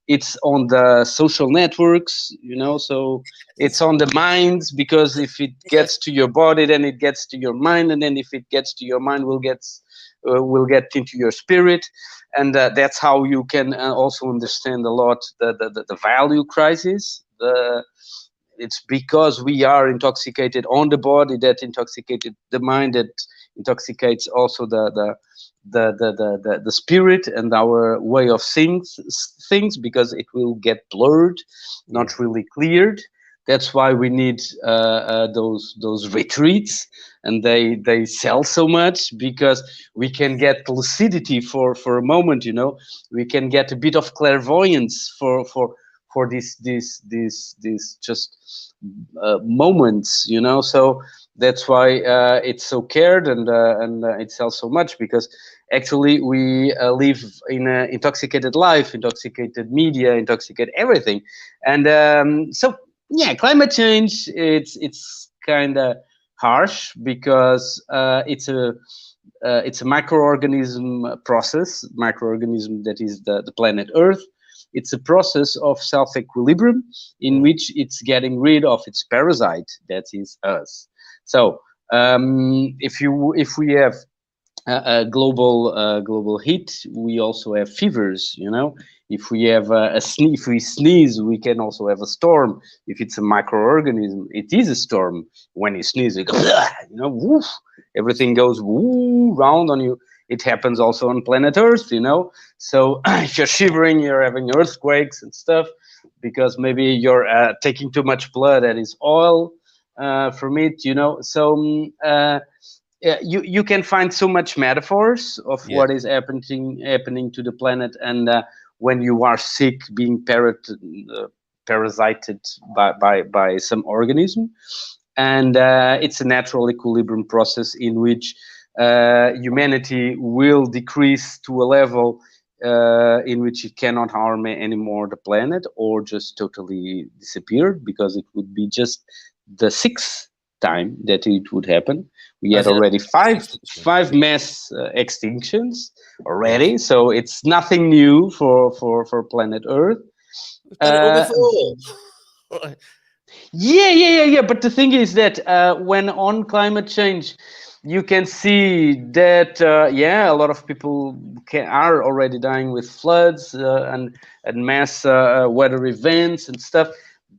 it's on the social networks, you know, so it's on the minds, because if it gets to your body, then it gets to your mind, and then if it gets to your mind, will get into your spirit. And that's how you can also understand a lot the value crisis. It's because we are intoxicated on the body, that intoxicated the mind, that intoxicates also the spirit and our way of seeing things, because it will get blurred, not really cleared. That's why we need those retreats, and they sell so much, because we can get lucidity for a moment. We can get a bit of clairvoyance for these just moments. So that's why it's so cared, and it sells so much, because actually we live in an intoxicated life, intoxicated media, intoxicated everything, and so. Yeah, climate change, it's kind of harsh, because it's a microorganism process, microorganism that is the planet Earth. It's a process of self-equilibrium in which it's getting rid of its parasite, that is us. So if we have a global heat, we also have fevers. If we have if we sneeze, we can also have a storm. If it's a microorganism, it is a storm. When you sneeze, it goes, woof, everything goes woo round on you. It happens also on planet Earth. So if you're shivering, you're having earthquakes and stuff, because maybe you're taking too much blood, that is oil from it. So you can find so much metaphors of what is happening to the planet, and when you are sick, being parasited by some organism, and it's a natural equilibrium process in which humanity will decrease to a level in which it cannot harm anymore the planet, or just totally disappear, because it would be just the sixth time that it would happen. We had already five mass extinctions already, so it's nothing new for planet Earth. Yeah. But the thing is that when on climate change, you can see that a lot of people are already dying with floods and mass weather events and stuff.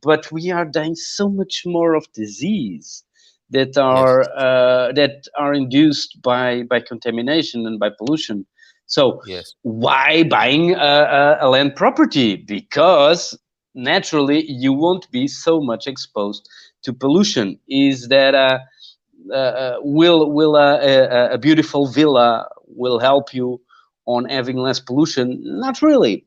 But we are dying so much more of disease that are induced by contamination and by pollution. So why buying a land property? Because naturally you won't be so much exposed to pollution. Is that will a beautiful villa will help you on having less pollution? Not really.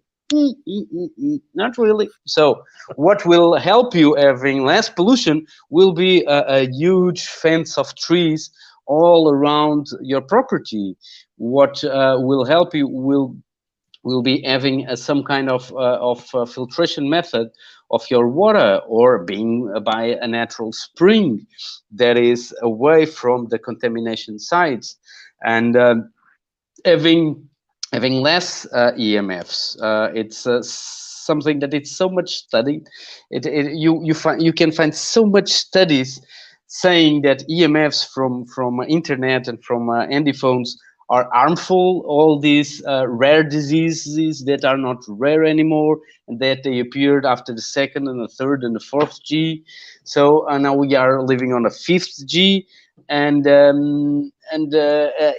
Not really. So what will help you having less pollution will be a huge fence of trees all around your property. What will help you will be having some kind of filtration method of your water, or being by a natural spring that is away from the contamination sites, and having less EMFs. It's something that it's so much studied. You can find so much studies saying that EMFs from internet and from handy phones are harmful. All these rare diseases that are not rare anymore, and that they appeared after the second and the third and the fourth G. So now we are living on a fifth G, and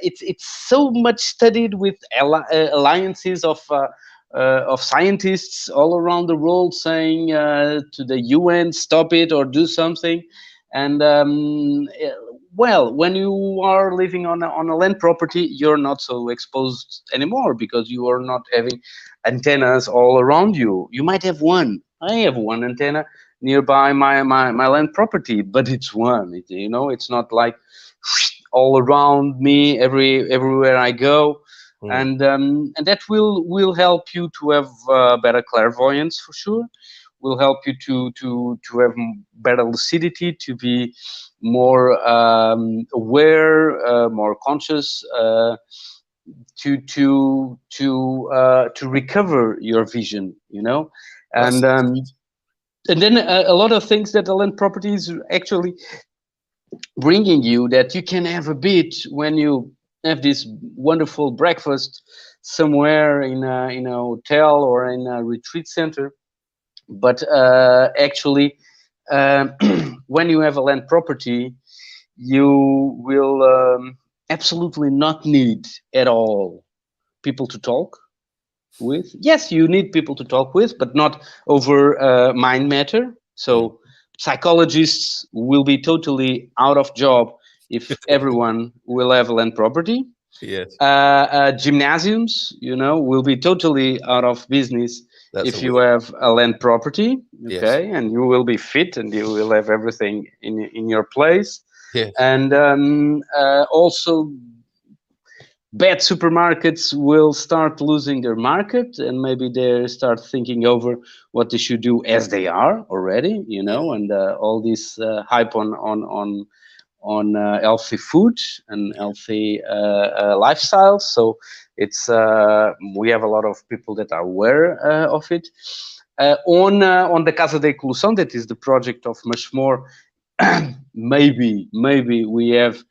it's so much studied with alliances of scientists all around the world saying to the UN, stop it or do something. And well, when you are living on a land property, you're not so exposed anymore, because you are not having antennas all around you. You might have one. I have one antenna nearby my land property, but it's one. It's not like all around me everywhere I go. And that will help you to have better clairvoyance, for sure. Will help you to have better lucidity, to be more aware, more conscious, to recover your vision, and then a lot of things that the land property is actually bringing you, that you can have a bit when you have this wonderful breakfast somewhere in a hotel or in a retreat center. But actually, when you have a land property, you will absolutely not need at all people to talk with. Yes, you need people to talk with, but not over mind matter. So Psychologists will be totally out of job if everyone will have land property. Yes. Gymnasiums, will be totally out of business That's if a you weird. have a land property. Yes. Okay, and you will be fit and you will have everything in your place. Yes. And also, bad supermarkets will start losing their market, and maybe they start thinking over what they should do, as they are already, and all this hype on healthy food and healthy lifestyles. So it's we have a lot of people that are aware of it. On the Casa da Ecoloção, that is the project of Mushmore, maybe we have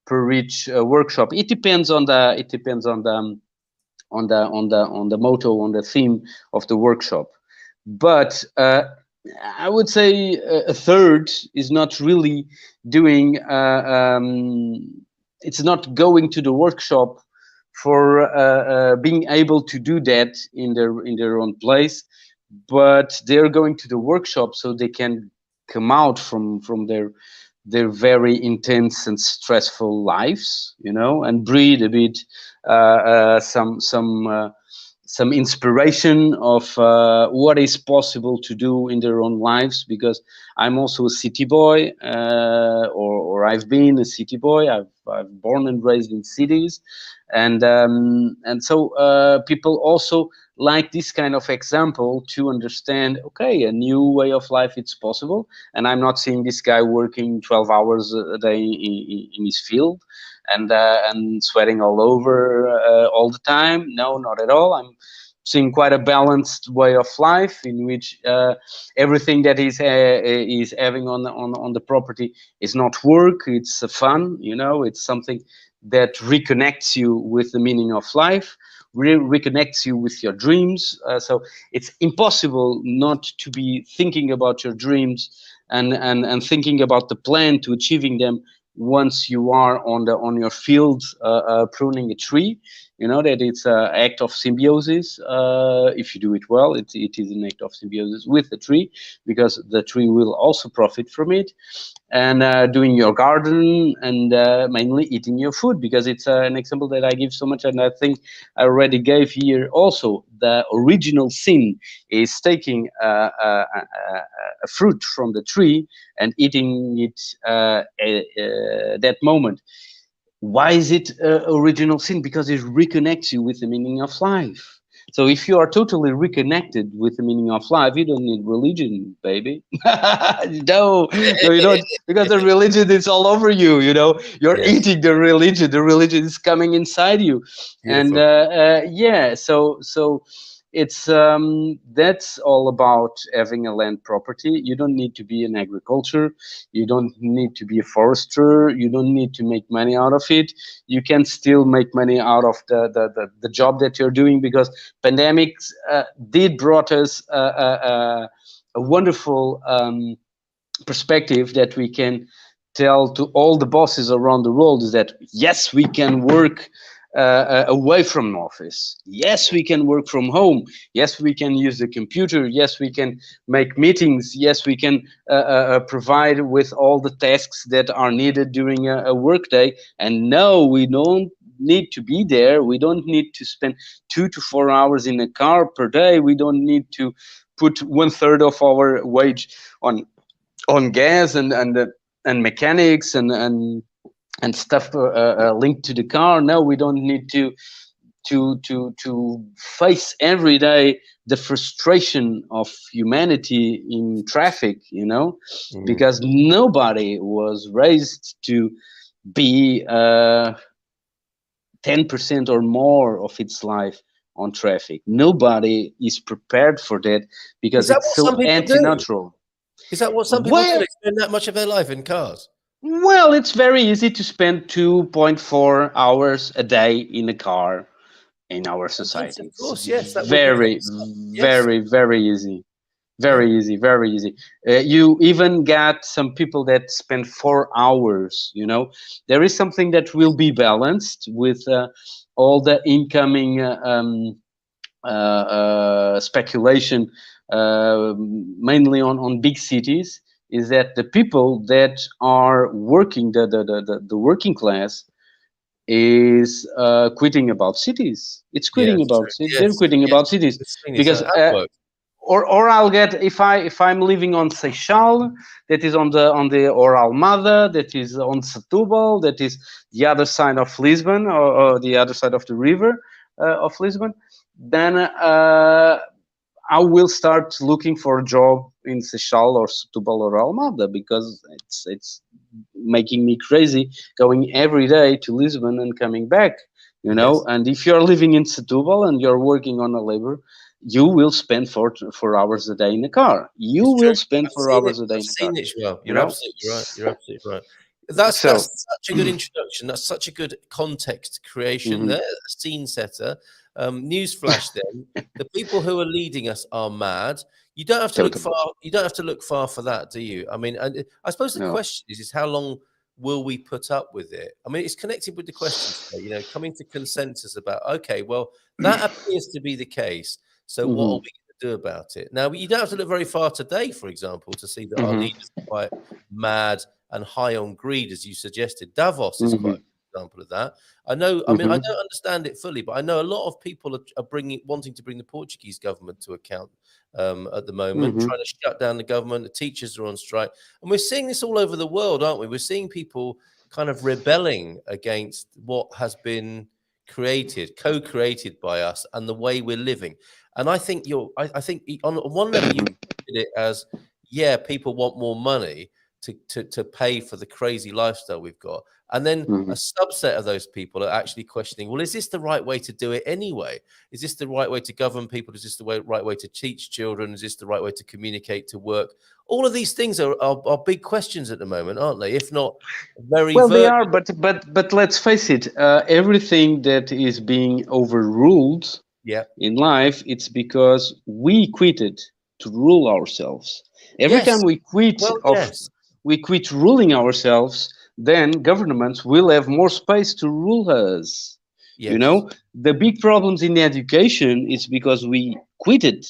per each workshop. It depends on the motto, on the theme of the workshop. But I would say a third is not really doing. It's not going to the workshop for being able to do that in their own place, but they're going to the workshop so they can come out from their very intense and stressful lives, and breathe a bit, some inspiration of what is possible to do in their own lives. Because I'm also a city boy, or I've been a city boy. I've born and raised in cities, and so people also like this kind of example to understand, okay, a new way of life, it's possible. And I'm not seeing this guy working 12 hours a day in his field and sweating all over all the time. No, not at all. I'm seeing quite a balanced way of life in which everything that is having on the property is not work, it's fun, it's something that reconnects you with the meaning of life, reconnects you with your dreams. So it's impossible not to be thinking about your dreams and thinking about the plan to achieving them once you are on your field pruning a tree. That it's an act of symbiosis. If you do it well, it is an act of symbiosis with the tree, because the tree will also profit from it. And doing your garden, and mainly eating your food, because it's an example that I give so much, and I think I already gave here also. The original sin is taking a fruit from the tree and eating it that moment. Why is it original sin? Because it reconnects you with the meaning of life. So if you are totally reconnected with the meaning of life, you don't need religion, baby. No, you don't, because the religion is all over you. You're eating the religion. The religion is coming inside you. Beautiful. And so it's that's all about having a land property. You don't need to be in agriculture. You don't need to be a forester. You don't need to make money out of it. You can still make money out of the job that you're doing, because pandemics did brought us a wonderful perspective that we can tell to all the bosses around the world, is that yes, we can work away from an office. Yes, we can work from home. Yes, we can use the computer. Yes, we can make meetings. Yes, we can provide with all the tasks that are needed during a workday. And no, we don't need to be there. We don't need to spend 2 to 4 hours in a car per day. We don't need to put 1/3 of our wage on gas and mechanics and stuff linked to the car. No, we don't need to face every day the frustration of humanity in traffic, because nobody was raised to be 10% or more of its life on traffic. Nobody is prepared for that, because it's so anti-natural. Is that what some people do? They spend that much of their life in cars? Well, it's very easy to spend 2.4 hours a day in a car in our society. Of course, yes. That very, very easy. Very easy, very easy. You even got some people that spend 4 hours, There is something that will be balanced with all the incoming speculation, mainly on big cities, is that the people that are working, the working class, is quitting about cities. It's quitting Yes, about true. cities. They're Yes, quitting yes. about cities We've seen it. So because it has worked. or I'll get, if I'm living on Seixal, that is on the or Almada, that is on Setúbal, that is the other side of Lisbon, or the other side of the river of Lisbon, then I will start looking for a job in Seixal or Setúbal or Almada, because it's making me crazy going every day to Lisbon and coming back, you know. Yes. And if you're living in Setúbal and you're working on a labor, you will spend 4 hours a day in the car. You It's true. will spend I've 4 seen it. hours a day I've in the car, seen it, João. you You're know. absolutely right. You're absolutely right. That's So such a good introduction. That's such a good context creation mhm, there, a scene setter. Newsflash then, the people who are leading us are mad. You don't have to look totally. far. You don't have to look far for that, do you? I mean, I suppose the No. question is how long will we put up with it? I mean, it's connected with the question today, you know, coming to consensus about, okay, well, that appears to be the case. So what are Hmm. we going to do about it? Now, you don't have to look very far today, for example, to see that our Hmm. leaders are quite mad and high on greed, as you suggested. Davos is quite Hmm. a good example of that. I know. I mean, I Hmm. don't understand it fully, but I know a lot of people are wanting to bring the Portuguese government to account at the moment, Hmm. trying to shut down the government. The teachers are on strike, and we're seeing this all over the world, aren't we? We're seeing people kind of rebelling against what has been created, co-created by us, and the way we're living. And I think I think on one level you did it as, yeah, people want more money to pay for the crazy lifestyle we've got. And then a Hmm. subset of those people are actually questioning, well, is this the right way to do it anyway? Is this the right way to govern people? Is this the right way to teach children? Is this the right way to communicate, to work? All of these things are big questions at the moment, aren't they? If not very Well, they virgin. are, but let's face it. Everything that is being overruled Yeah. in life, it's because we quitted to rule ourselves. Every time Yes. Well, yes. we quit ruling ourselves, then governments will have more space to rule us. You Yes. know, the big problems in education is because we quitted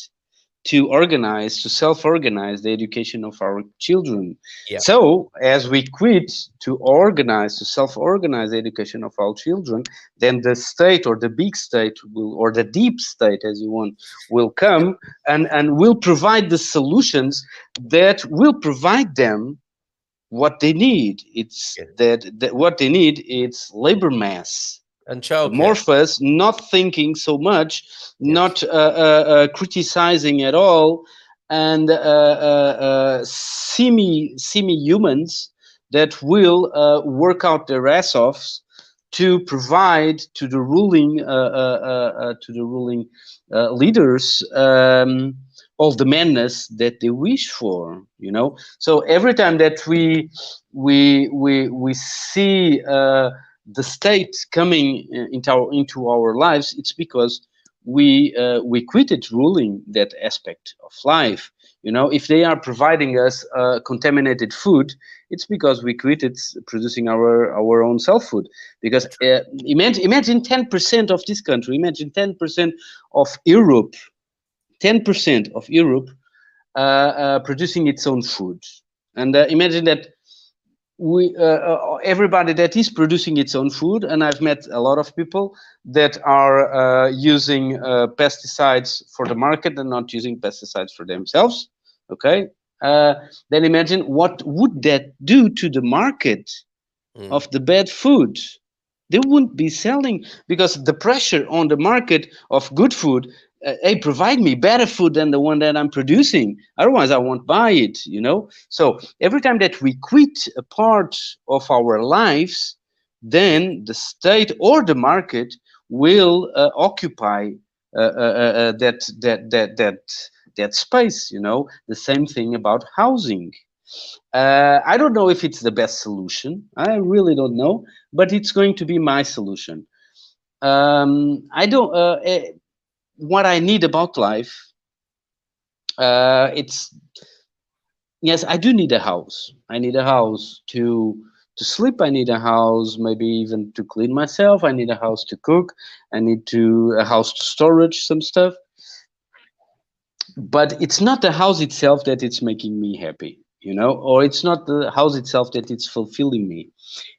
to organize, to self-organize the education of our children. Yeah. So as we quit to organize, to self-organize the education of our children, then the state, or the big state will, or the deep state as you want, will come and will provide the solutions that will provide them what they need. It's Yeah. that what they need, it's labor mass, And childcare. amorphous, not thinking so much, Yes. not criticizing at all, and semi humans that will work out their ass offs to provide to the ruling leaders all the madness that they wish for. You know, so every time that we see the state coming into our lives, it's because we quitted ruling that aspect of life. You know, if they are providing us contaminated food, it's because we quitted producing our own self food. Because imagine 10% of this country, imagine 10% of Europe, 10% of Europe producing its own food, and imagine that we everybody that is producing its own food, and I've met a lot of people that are using pesticides for the market and not using pesticides for themselves. Okay, then imagine what would that do to the market Mm. of the bad food. They wouldn't be selling, because the pressure on the market of good food, hey, provide me better food than the one that I'm producing, otherwise I won't buy it, you know. So every time that we quit a part of our lives, then the state or the market will occupy that space, you know. The same thing about housing. I don't know if it's the best solution. I really don't know, but it's going to be my solution. I don't. What I need about life, it's yes, I do need a house. I need a house to sleep. I need a house, maybe even to clean myself. I need a house to cook. I need a house to storage some stuff. But it's not the house itself that it's making me happy. or it's not the house itself that is fulfilling me.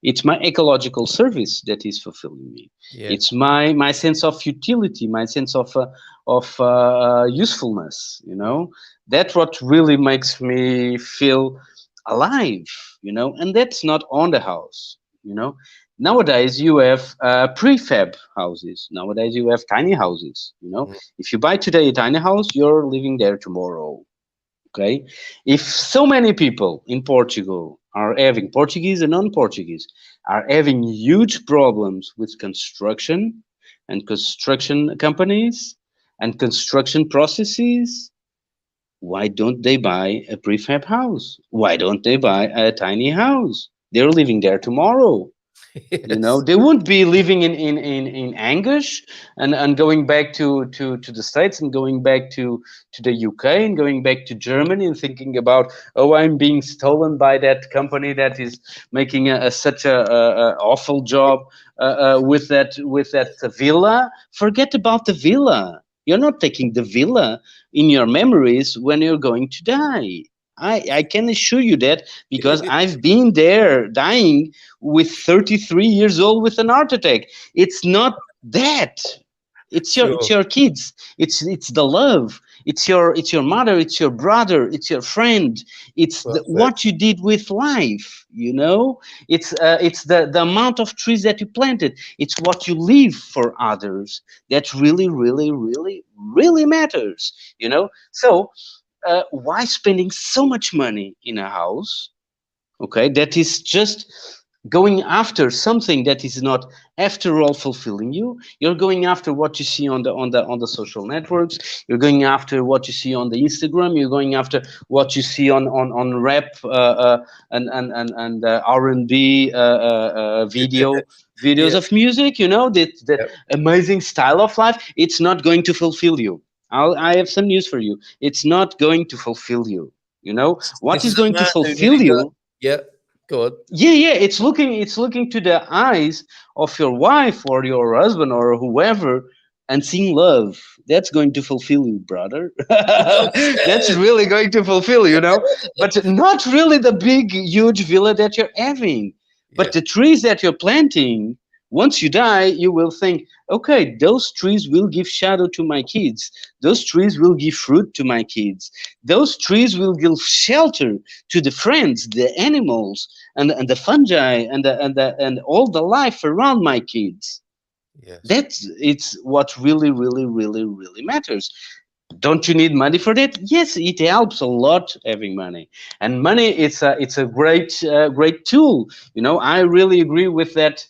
It's my ecological service that is fulfilling me. Yeah. It's my sense of utility, my sense of usefulness. That's what really makes me feel alive. And that's not on the house. Nowadays you have prefab houses. Nowadays you have tiny houses. If you buy today a tiny house, you're living there tomorrow. Okay, if so many people in Portugal are having, Portuguese and non-Portuguese, are having huge problems with construction and construction companies and construction processes, why don't they buy a prefab house? Why don't they buy a tiny house? They're living there tomorrow. Yes. They won't be living in anguish and going back to the States and going back to the UK and going back to Germany and thinking about, oh, I'm being stolen by that company that is making such a awful job with that villa. Forget about the villa. You're not taking the villa in your memories when you're going to die. I can assure you that, because I've been there dying with 33 years old with an heart attack. It's not that. It's your kids. It's the love. It's your mother. It's your brother. It's your friend. It's what you did with life. It's the amount of trees that you planted. It's what you leave for others that really, really, really, really matters. So. Why spending so much money in a house? Okay, that is just going after something that is not, after all, fulfilling you. You're going after what you see on the social networks. You're going after what you see on the Instagram. You're going after what you see on rap and R&B videos of music. That amazing style of life. It's not going to fulfill you. I have some news for you. It's not going to fulfill you. What is going to fulfill you? Yeah, go on. Yeah. It's looking to the eyes of your wife or your husband or whoever and seeing love. That's going to fulfill you, brother. That's really going to fulfill you, but not really the big, huge villa that you're having, but the trees that you're planting. Once you die, you will think, okay, those trees will give shadow to my kids. Those trees will give fruit to my kids. Those trees will give shelter to the friends, the animals, and the fungi, and all the life around my kids. Yes. It's what really, really, really, really matters. Don't you need money for that? Yes, it helps a lot having money, and money it's a great great tool. I really agree with that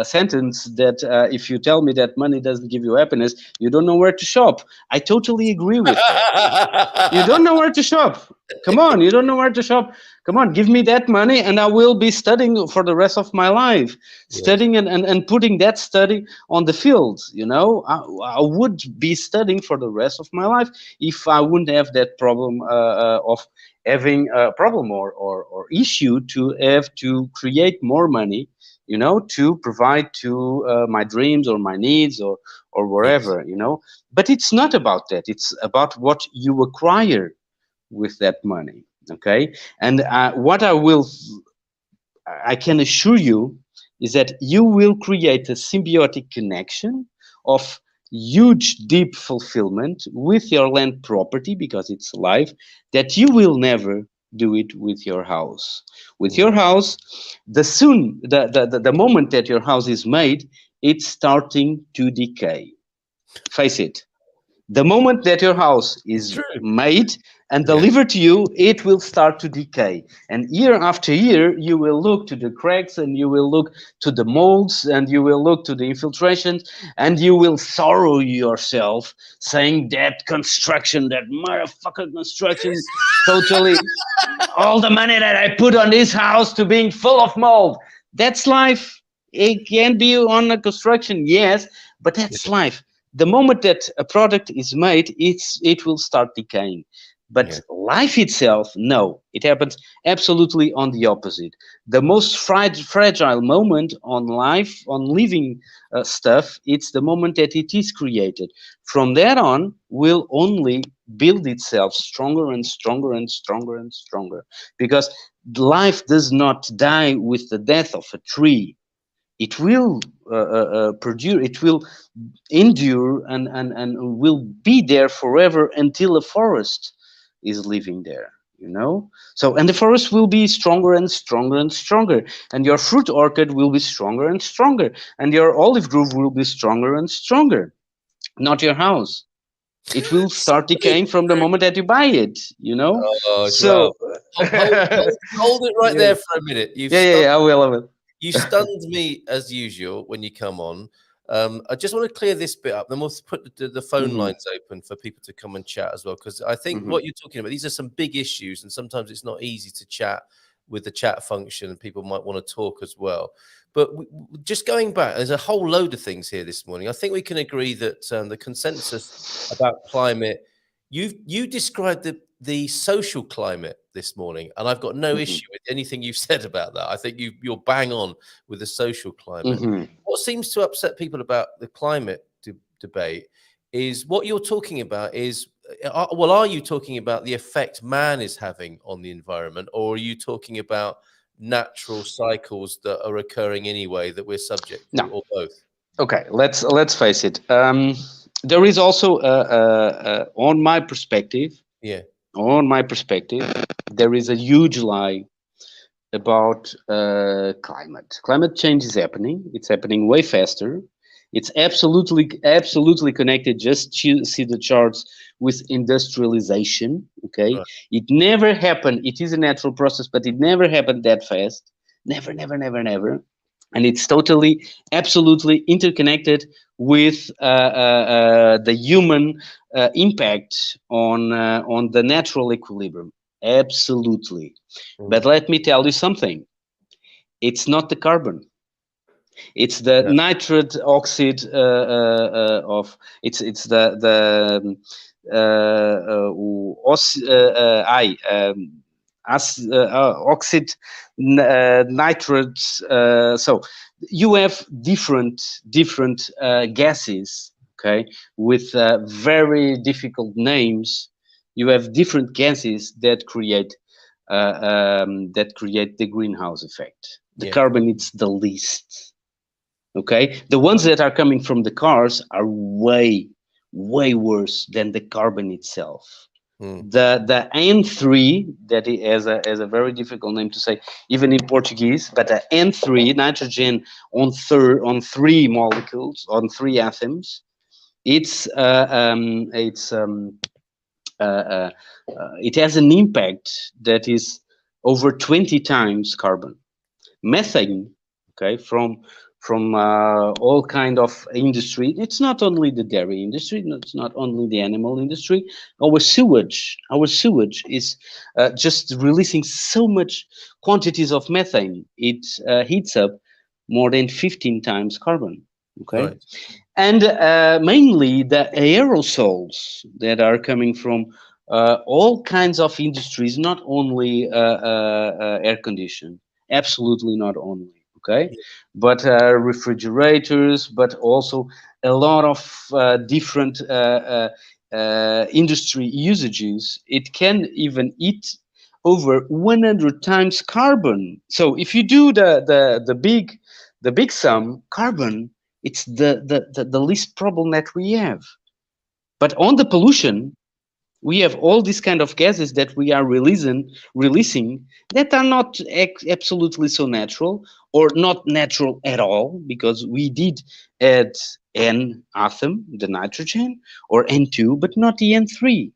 sentence that if you tell me that money doesn't give you happiness, you don't know where to shop. I totally agree with that. You don't know where to shop. Come on, you don't know where to shop. Come on, give me that money and I will be studying for the rest of my life. Yes. Studying and putting that study on the field. I would be studying for the rest of my life if I wouldn't have that problem of having a problem or issue to have to create more money, to provide to my dreams or my needs or wherever, But it's not about that. It's about what you acquire with that money. Okay. And what I can assure you is that you will create a symbiotic connection of huge, deep fulfillment with your land property, because it's life, that you will never do it with your house. With your house, the moment that your house is made, it's starting to decay. Face it. The moment that your house is made and delivered to you, it will start to decay. And year after year, you will look to the cracks and you will look to the molds and you will look to the infiltrations and you will sorrow yourself saying that construction, that motherfucker construction, totally all the money that I put on this house to being full of mold. That's life. It can be on a construction, yes, but that's life. The moment that a product is made, it will start decaying. But life itself, no, it happens absolutely on the opposite. The most fragile moment on life, on living stuff, it's the moment that it is created. From that on, will only build itself stronger and stronger and stronger and stronger. Because life does not die with the death of a tree. It will produce, it will endure and will be there forever until a forest is living there, you know. So, and the forest will be stronger and stronger and stronger, and your fruit orchard will be stronger and stronger, and your olive grove will be stronger and stronger. Not your house. It will start decaying from the moment that you buy it, you know. Oh, So hold it right there for a minute. yeah, I will. You stunned me as usual when you come on. I just want to clear this bit up. Then we'll put the phone lines open for people to come and chat as well. Because I think what you're talking about, these are some big issues, and sometimes it's not easy to chat with the chat function, and people might want to talk as well. But just going back, there's a whole load of things here this morning. I think we can agree that the consensus about climate, you described the social climate this morning, and I've got no issue with anything you've said about that. I think you're bang on with the social climate. What seems to upset people about the climate debate is what you're talking about is, well, are you talking about the effect man is having on the environment, or are you talking about natural cycles that are occurring anyway that we're subject to, or both? Okay, let's face it. There is also on my perspective, there is a huge lie about climate. Climate change is happening. It's happening way faster. It's absolutely connected. Just see the charts with industrialization. Okay, right. It never happened. It is a natural process, but it never happened that fast. Never. And it's totally, absolutely interconnected with the human impact on the natural equilibrium. Absolutely. But let me tell you something. It's not the carbon. It's the nitrate oxide of it's the oxide nitrates. So you have different gases, okay, with very difficult names. You have different gases that create the greenhouse effect. The carbon, it's the least. Okay, the ones that are coming from the cars are way worse than the carbon itself. The N3, that has a very difficult name to say, even in Portuguese, but the N3, nitrogen on three molecules, on three atoms, it has an impact that is over 20 times carbon. Methane, okay, from all kind of industry. It's not only the dairy industry. It's not only the animal industry. Our sewage is just releasing so much quantities of methane. It heats up more than 15 times carbon. Okay, right. And mainly the aerosols that are coming from all kinds of industries, not only air conditioning. Absolutely not only. Okay, but refrigerators, but also a lot of different industry usages. It can even eat over 100 times carbon. So if you do the big sum, carbon, it's the least problem that we have. But on the pollution, we have all these kind of gases that we are releasing that are not absolutely so natural, or not natural at all, because we did add N atom, the nitrogen, or N2, but not the N3.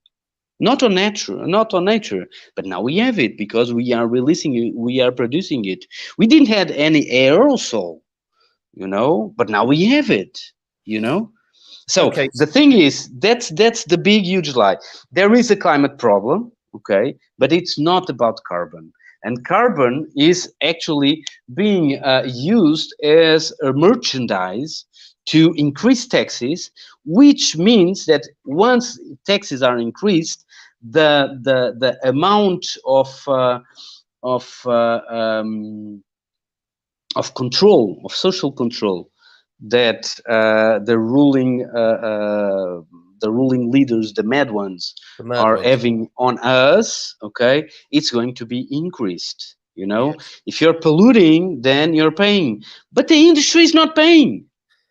Not on nature, but now we have it because we are releasing it, we are producing it. We didn't have any aerosol, you know, but now we have it, you know. So okay. The thing is, that's the big, huge lie. There is a climate problem, okay, but it's not about carbon. And carbon is actually being used as a merchandise to increase taxes, which means that once taxes are increased, the amount of control, of social control, that the ruling leaders, the mad ones, are having on us, okay, it's going to be increased. You know, if you're polluting, then you're paying. But the industry is not paying.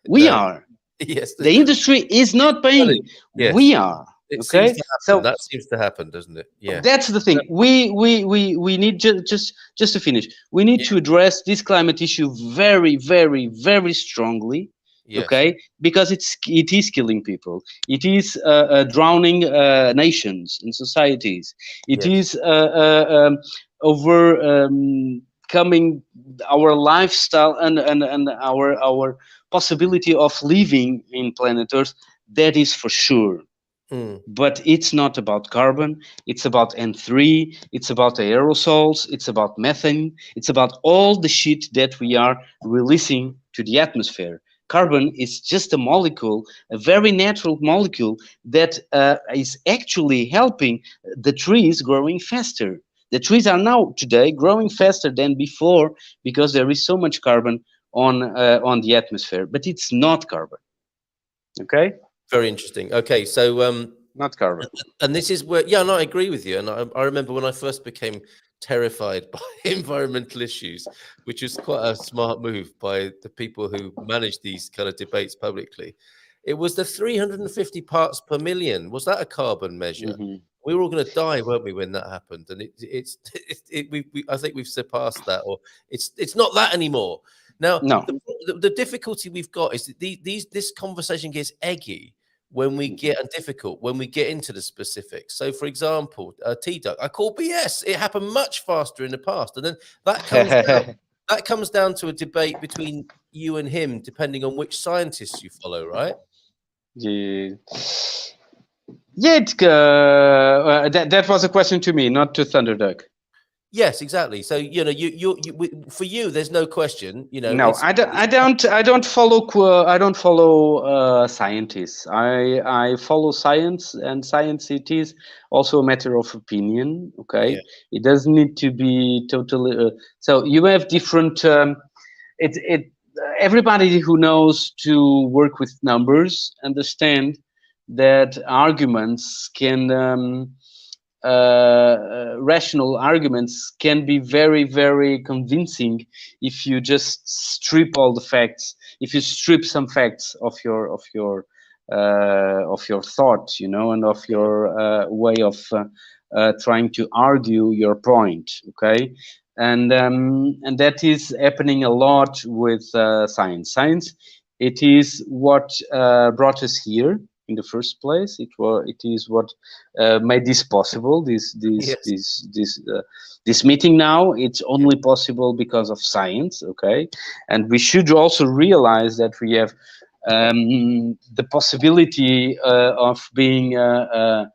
We are. Yes. The industry is not paying. Yes. We are. It Okay. seems to happen. So that seems to happen, doesn't it? Yeah. That's the thing. We need just to finish. We need to address this climate issue very, very, very strongly. Yes. Okay, because it is killing people. It is drowning nations and societies. It is overcoming our lifestyle and our possibility of living in planet Earth. That is for sure. But it's not about carbon. It's about N3. It's about aerosols. It's about methane. It's about all the shit that we are releasing to the atmosphere. Carbon is just a molecule, a very natural molecule that is actually helping the trees growing faster. The trees are now today growing faster than before because there is so much carbon on the atmosphere, but it's not carbon. Okay. Very interesting. Okay, so not carbon. And this is where, no, I agree with you. And I remember when I first became terrified by environmental issues, which was quite a smart move by the people who manage these kind of debates publicly. It was the 350 parts per million. Was that a carbon measure? We were all going to die, weren't we, when that happened? And I think we've surpassed that, or it's not that anymore. Now, the difficulty we've got is that this conversation gets eggy when we get difficult, when we get into the specifics. So, for example, T-Duck, I call BS. It happened much faster in the past, and then that comes down to a debate between you and him, depending on which scientists you follow, right? That was a question to me, not to Thunderduck. Yes, exactly. So for you, there's no question. No, I don't follow scientists. I follow science, and science it is also a matter of opinion. Okay, it doesn't need to be totally. So you have different. Everybody who knows to work with numbers understand that arguments can. Rational arguments can be very, very convincing if you just strip all the facts. If you strip some facts of your thought, and of your way of trying to argue your point. Okay, and that is happening a lot with science. Science, it is what brought us here. In the first place, it is what made this possible. This meeting now, it's only possible because of science. Okay, and we should also realize that we have the possibility of being of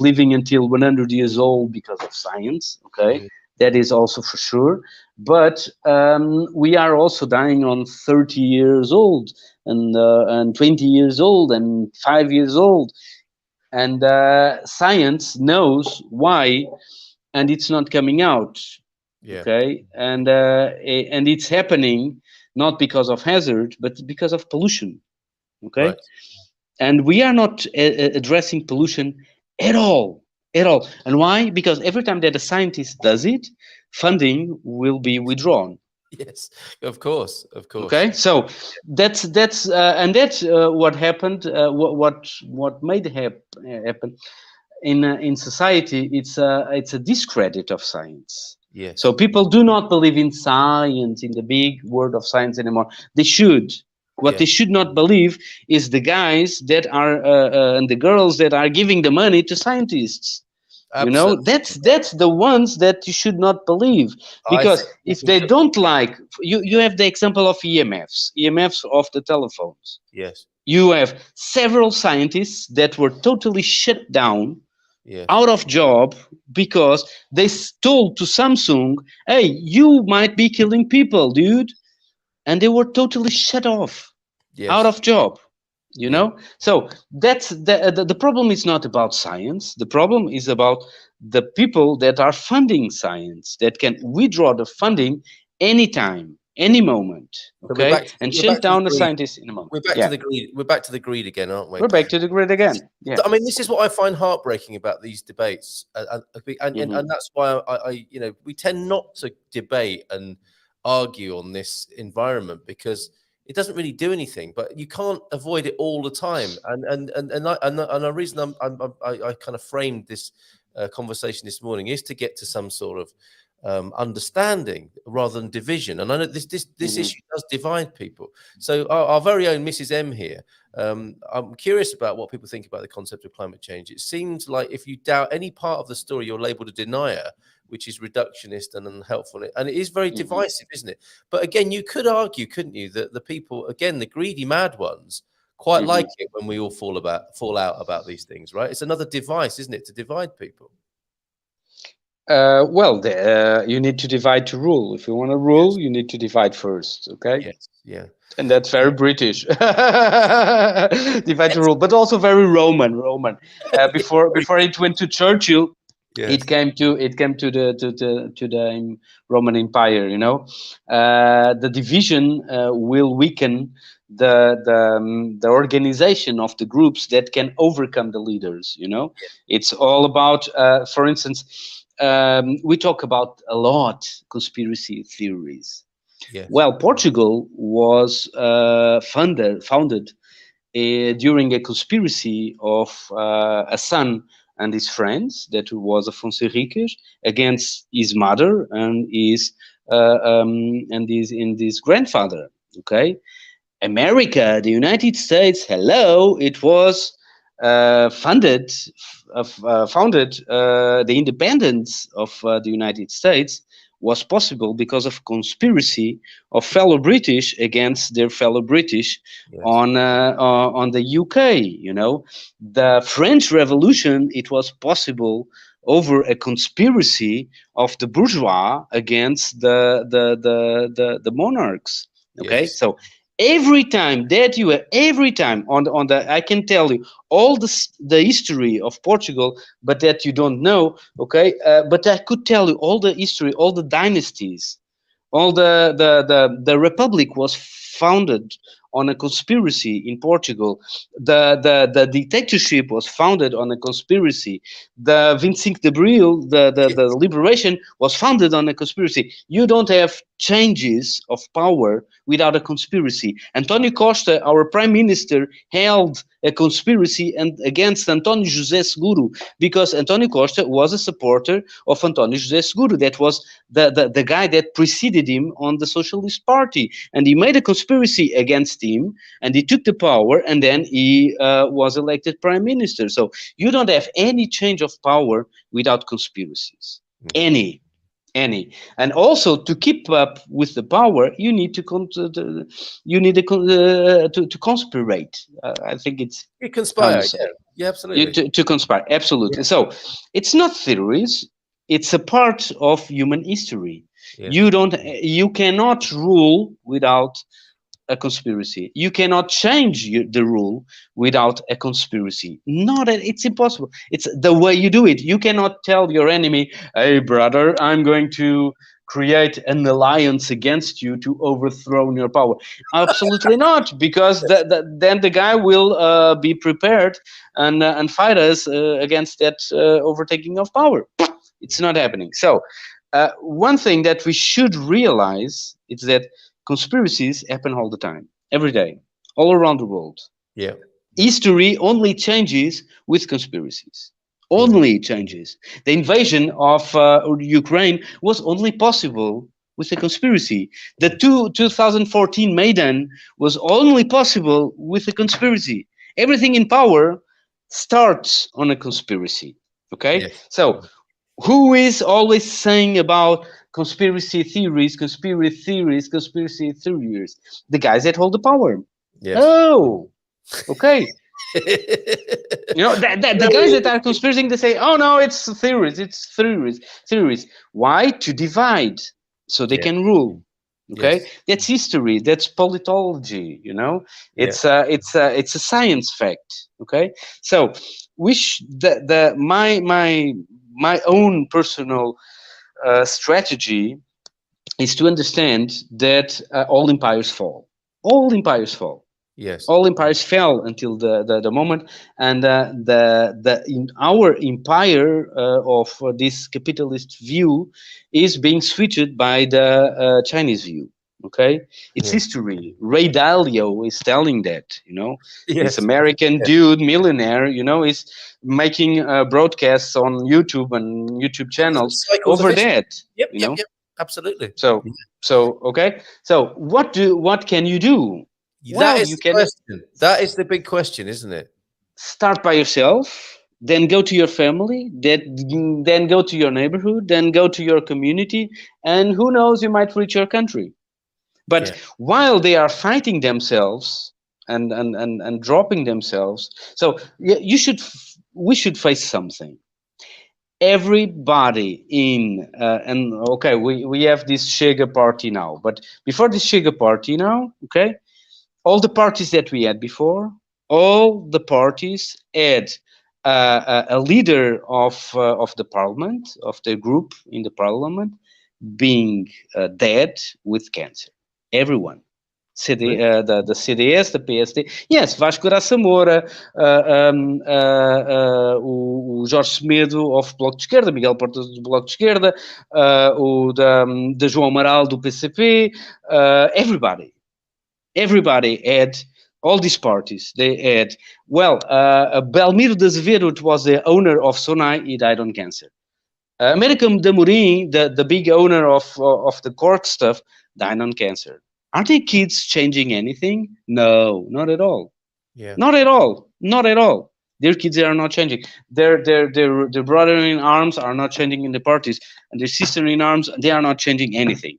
living until 100 years old because of science. Okay, that is also for sure. But we are also dying on 30 years old. And 20 years old and 5 years old, and science knows why, and it's not coming out. Okay, and it's happening not because of hazard, but because of pollution. Okay, and we are not addressing pollution at all. And why? Because every time that a scientist does it, funding will be withdrawn. Yes, of course. Okay, so that's what happened. What made happen in society? It's a discredit of science. Yes. So people do not believe in science, in the big word of science anymore. They should. What they should not believe is the guys that are and the girls that are giving the money to scientists. Absolutely. That's the ones that you should not believe, because if they don't like you have the example of EMFs of the telephones. Yes. You have several scientists that were totally shut down, out of job, because they told to Samsung, hey, you might be killing people, dude, and they were totally shut off, out of job. You know, so that's the problem is not about science. The problem is about the people that are funding science, that can withdraw the funding anytime, any moment, So we're okay, back. and We're shut back to the down the greed. scientists in a moment. We're back to the greed. We're back to the greed again, aren't we? We're back to the grid again. Yeah. I mean, this is what I find heartbreaking about these debates, and that's why I, you know, we tend not to debate and argue on this environment because it doesn't really do anything. But you can't avoid it all the time, and the reason I kind of framed this conversation this morning is to get to some sort of understanding rather than division. And I know this issue does divide people. So our very own Mrs. M here. I'm curious about what people think about the concept of climate change. It seems like if you doubt any part of the story, you're labeled a denier, which is reductionist and unhelpful. And it is very divisive, isn't it? But again, you could argue, couldn't you, that the people, again, the greedy mad ones, quite like it when we all fall out about these things, right? It's another device, isn't it, to divide people? Well, you need to divide to rule. If you want to rule, you need to divide first. Okay. Yes. Yeah. And that's very British. Divide to rule, but also very Roman. Before it went to Churchill, it came to the Roman Empire. You know, the division will weaken the organization of the groups that can overcome the leaders. You know, it's all about, for instance. We talk about a lot conspiracy theories. Yes. Well, Portugal was founded during a conspiracy of a son and his friends, that was Afonso Henriques, against his mother and his grandfather. Okay, America, the United States, hello, it was founded the independence of the United States was possible because of conspiracy of fellow British against their fellow British on the UK. You know, the French Revolution, it was possible over a conspiracy of the bourgeois against the monarchs. Okay, so every time on the I can tell you all the history of Portugal, but that you don't know, okay? But I could tell you all the history, all the dynasties, all the republic was founded on a conspiracy in Portugal. The dictatorship was founded on a conspiracy. The 25 de Abril, the liberation, was founded on a conspiracy. You don't have changes of power without a conspiracy. António Costa, our prime minister, held a conspiracy against António José Seguro, because António Costa was a supporter of António José Seguro. That was the guy that preceded him on the Socialist Party, and he made a conspiracy against him, and he took the power, and then he was elected prime minister. So you don't have any change of power without conspiracies. Any. And also, to keep up with the power, you need to conspirate. I think it's you conspire. Yeah, absolutely. To conspire, absolutely. Yeah. So it's not theories; it's a part of human history. Yeah. You cannot rule without a conspiracy. You cannot change the rule without a conspiracy. It's impossible. It's the way you do it. You cannot tell your enemy, "Hey, brother, I'm going to create an alliance against you to overthrow your power." Absolutely not, because then the guy will be prepared and fight us against that overtaking of power. It's not happening. So one thing that we should realize is that conspiracies happen all the time, every day, all around the world. Yeah. History only changes with conspiracies. Only changes. The invasion of Ukraine was only possible with a conspiracy. The 2014 Maidan was only possible with a conspiracy. Everything in power starts on a conspiracy. Okay? Yes. So who is always saying about conspiracy theories? The guys that hold the power. Yes. Oh, okay. You know, the guys that are conspiring, they say, "Oh no, it's theories. Why? To divide, so they can rule. Okay, Yes. that's history. That's politology. It's a science fact. Okay, so my own personal strategy is to understand that all empires fall. All empires fall. Yes. All empires fell until the moment, and in our empire of this capitalist view is being switched by the Chinese view. Okay, it's Yeah. history. Ray Dalio is telling that. This Yes. American dude, millionaire, is making broadcasts on YouTube and YouTube channels Cycles of over history. that. Yep. Yep. Yep. Absolutely. So okay. So what can you do? That Well, is you the can question. That is the big question, isn't it? start by yourself, then go to your family, then go to your neighborhood, then go to your community, and who knows, you might reach your country. But Yeah. while they are fighting themselves and dropping themselves, so we should face something. Everybody and okay, we have this Chega party now, but before this Chega party now, okay, all the parties that we had before, all the parties had a leader of the parliament, of the group in the parliament, being dead with cancer. Everyone. Really? The CDS, the PSD, yes, Vasco Graça Moura, o Jorge Semedo of Bloco de Esquerda, Miguel Portas do Bloco de Esquerda, o da João Amaral do PCP, everybody had all these parties. They had, well, Belmiro de Azevedo, which was the owner of Sonai, he died on cancer. American de Amorim, the big owner of the cork stuff, died on cancer. Are their kids changing anything? No, not at all. Yeah. Not at all. Not at all. Their kids are not changing. Their brother in arms are not changing in the parties, and their sister in arms, they are not changing anything.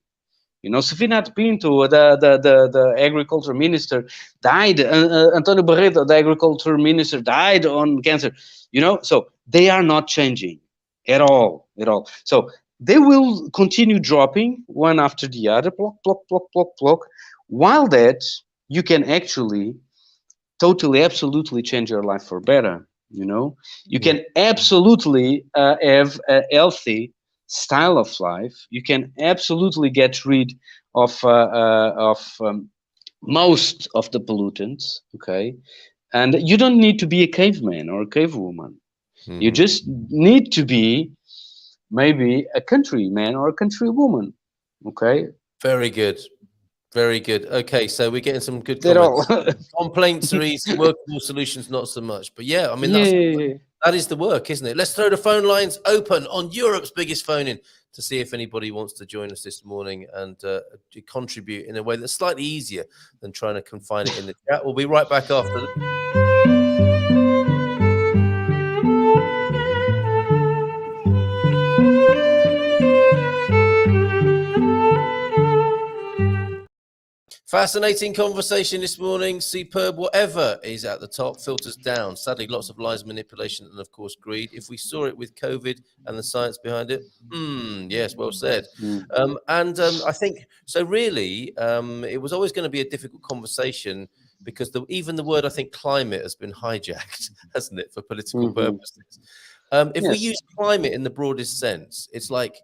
Sofinato Pinto, the agriculture minister, died. Antonio Barreto, the agriculture minister, died on cancer. So they are not changing at all. So they will continue dropping one after the other, block. While that, you can actually totally, absolutely change your life for better. You can absolutely have a healthy style of life. You can absolutely get rid of most of the pollutants. Okay, and you don't need to be a caveman or a cavewoman. Mm-hmm. You just need to be maybe a countryman or a countrywoman. Okay. Very good. Very good. Okay, so we're getting some good They're comments. all. Complaints are easy, workable solutions not so much. But yeah, I mean Yeah. that is the work, isn't it? Let's throw the phone lines open on Europe's biggest phone-in to see if anybody wants to join us this morning and to contribute in a way that's slightly easier than trying to confine it in the chat. We'll be right back after this. Fascinating conversation this morning. Superb. Whatever is at the top filters down. Sadly, lots of lies, manipulation, and of course, greed. If we saw it with COVID and the science behind it, yes, well said. I think so. Really, it was always going to be a difficult conversation because even the word, I think, climate has been hijacked, hasn't it, for political purposes. If we use climate in the broadest sense, it's like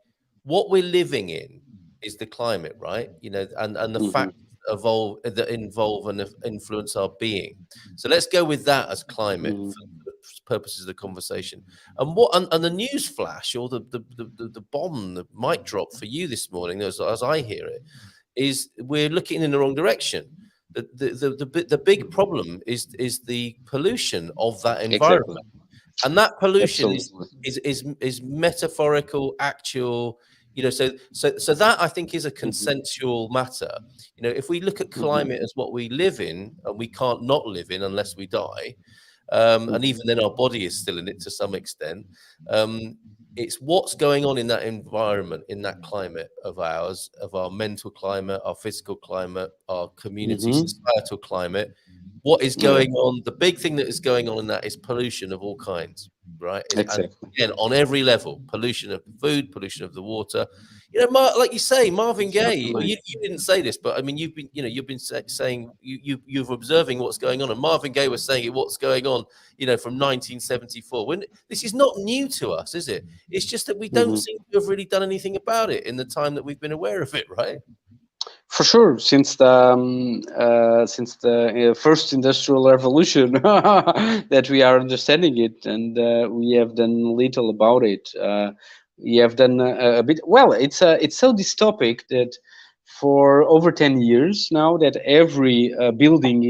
what we're living in is the climate, right? And the fact that involve and influence our being. So let's go with that as climate for the purposes of the conversation. And the news flash or the bomb, the mic drop for you this morning, as I hear it, is we're looking in the wrong direction. The big problem is the pollution of that environment. Exactly. And that pollution is metaphorical, actual. So that I think is a consensual matter. If we look at climate as what we live in, and we can't not live in unless we die, and even then our body is still in it to some extent. It's what's going on in that environment, in that climate of ours, of our mental climate, our physical climate, our community, societal climate. What is going on? The big thing that is going on in that is pollution of all kinds, right? Exactly. And again, on every level, pollution of the food, pollution of the water. like you say, Marvin Gaye. Absolutely. You didn't say this, but I mean, you've been saying you're observing what's going on, and Marvin Gaye was saying what's going on, from 1974. When this is not new to us, is it? It's just that we don't seem to have really done anything about it in the time that we've been aware of it, right? For sure, since the first industrial revolution that we are understanding it, and we have done little about it. We have done a bit. Well, it's so dystopic that for over 10 years now, that every building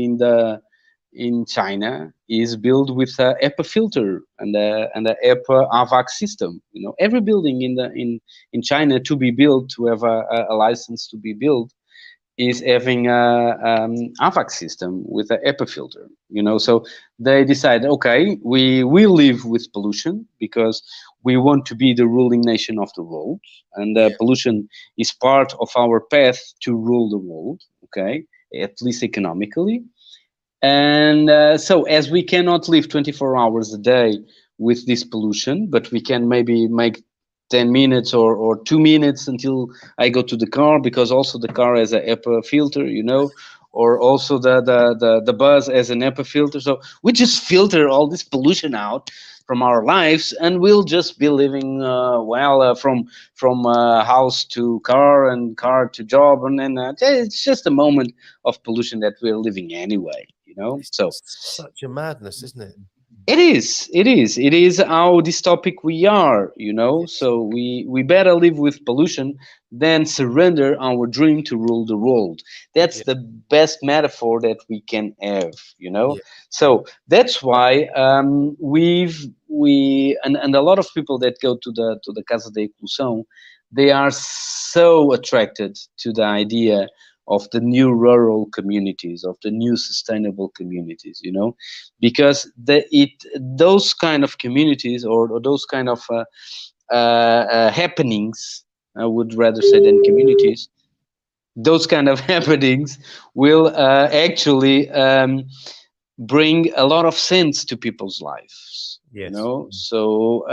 in China is built with a HEPA filter and a HEPA AVAC system. Every building in China to be built, to have a license to be built, is having a AVAC system with a HEPA filter. So they decided, okay, we will live with pollution because we want to be the ruling nation of the world, and pollution is part of our path to rule the world. Okay, at least economically. And so as we cannot live 24 hours a day with this pollution, but we can maybe make 10 minutes or 2 minutes until I go to the car, because also the car has a HEPA filter, or also the bus has an HEPA filter. So we just filter all this pollution out from our lives, and we'll just be living from house to car and car to job, and then it's just a moment of pollution that we're living anyway. So such a madness, isn't it? It is how dystopic we are, so we better live with pollution than surrender our dream to rule the world. That's the best metaphor that we can have, So that's why and a lot of people that go to the Casa da Inclusão, they are so attracted to the idea of the new rural communities, of the new sustainable communities, because those kind of communities or those kind of happenings, I would rather say than communities, those kind of happenings will actually bring a lot of sense to people's lives. So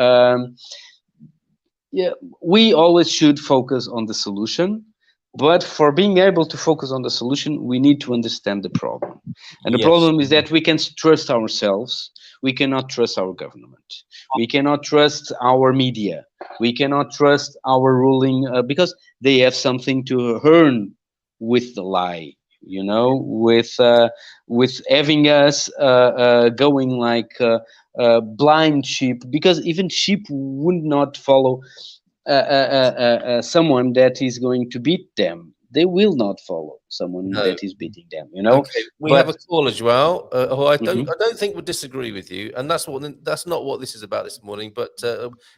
we always should focus on the solution. But for being able to focus on the solution, we need to understand the problem. And the problem is that we can trust ourselves. We cannot trust our government. We cannot trust our media. We cannot trust our ruling because they have something to earn with the lie, with having us going like blind sheep, because even sheep would not follow someone that is going to beat them. They will not follow someone that is beating them. Okay, we have a caller, João, who I don't think would disagree with you, and that's not what this is about this morning. But